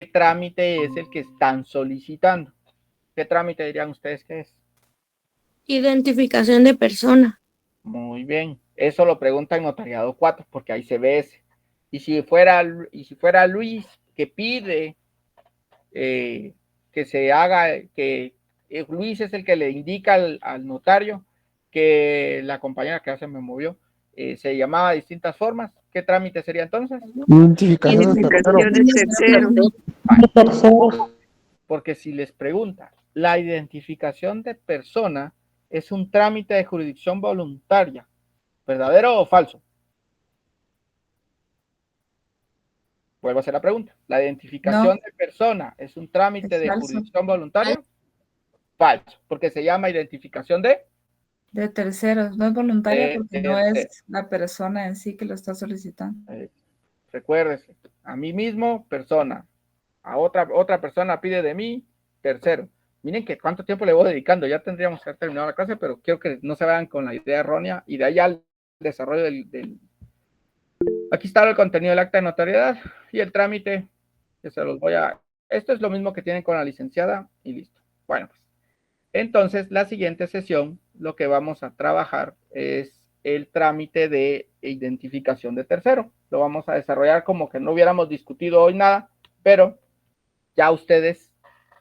¿Qué trámite es el que están solicitando? ¿Qué trámite dirían ustedes que es? Identificación de persona. Muy bien. Eso lo pregunta en notariado 4, porque ahí se ve ese. Y si fuera Luis que pide que se haga, que Luis es el que le indica al notario que la compañera que hace me movió, se llamaba de distintas formas. ¿Qué trámite sería entonces? Identificación de tercero. Porque si les pregunta, la identificación de persona es un trámite de jurisdicción voluntaria, ¿verdadero o falso? Vuelvo a hacer la pregunta. ¿La identificación de persona es un trámite de jurisdicción voluntaria? Falso, porque se llama identificación de terceros. No es voluntaria porque no es la persona en sí que lo está solicitando. Recuérdese, a mí mismo, persona. A otra persona pide de mí, tercero. Miren que cuánto tiempo le voy dedicando. Ya tendríamos que haber terminado la clase, pero quiero que no se vayan con la idea errónea y de ahí al desarrollo del... Aquí está el contenido del acta de notariedad y el trámite, que se los voy a... Esto es lo mismo que tienen con la licenciada y listo. Bueno, pues, entonces la siguiente sesión, lo que vamos a trabajar es el trámite de identificación de tercero. Lo vamos a desarrollar como que no hubiéramos discutido hoy nada, pero ya ustedes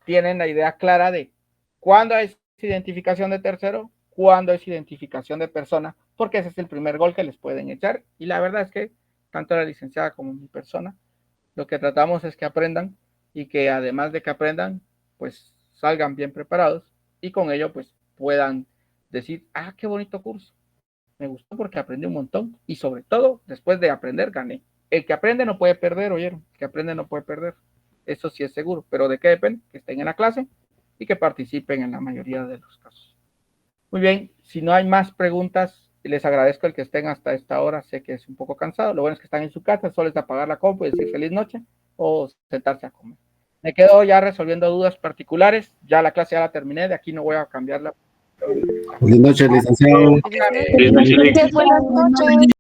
tienen la idea clara de cuándo es identificación de tercero, cuándo es identificación de persona, porque ese es el primer gol que les pueden echar. Y la verdad es que tanto la licenciada como mi persona, lo que tratamos es que aprendan y que además de que aprendan, pues salgan bien preparados y con ello pues puedan decir, ah, qué bonito curso. Me gustó porque aprendí un montón y sobre todo, después de aprender, gané. El que aprende no puede perder, ¿oyeron? El que aprende no puede perder. Eso sí es seguro. ¿Pero de qué depende? Que estén en la clase y que participen en la mayoría de los casos. Muy bien. Si no hay más preguntas, les agradezco el que estén hasta esta hora. Sé que es un poco cansado. Lo bueno es que están en su casa. Solo es apagar la compu y decir feliz noche o sentarse a comer. Me quedo ya resolviendo dudas particulares. Ya la clase ya la terminé. De aquí no voy a cambiarla. Buenas noches, licenciado. Buenas noches.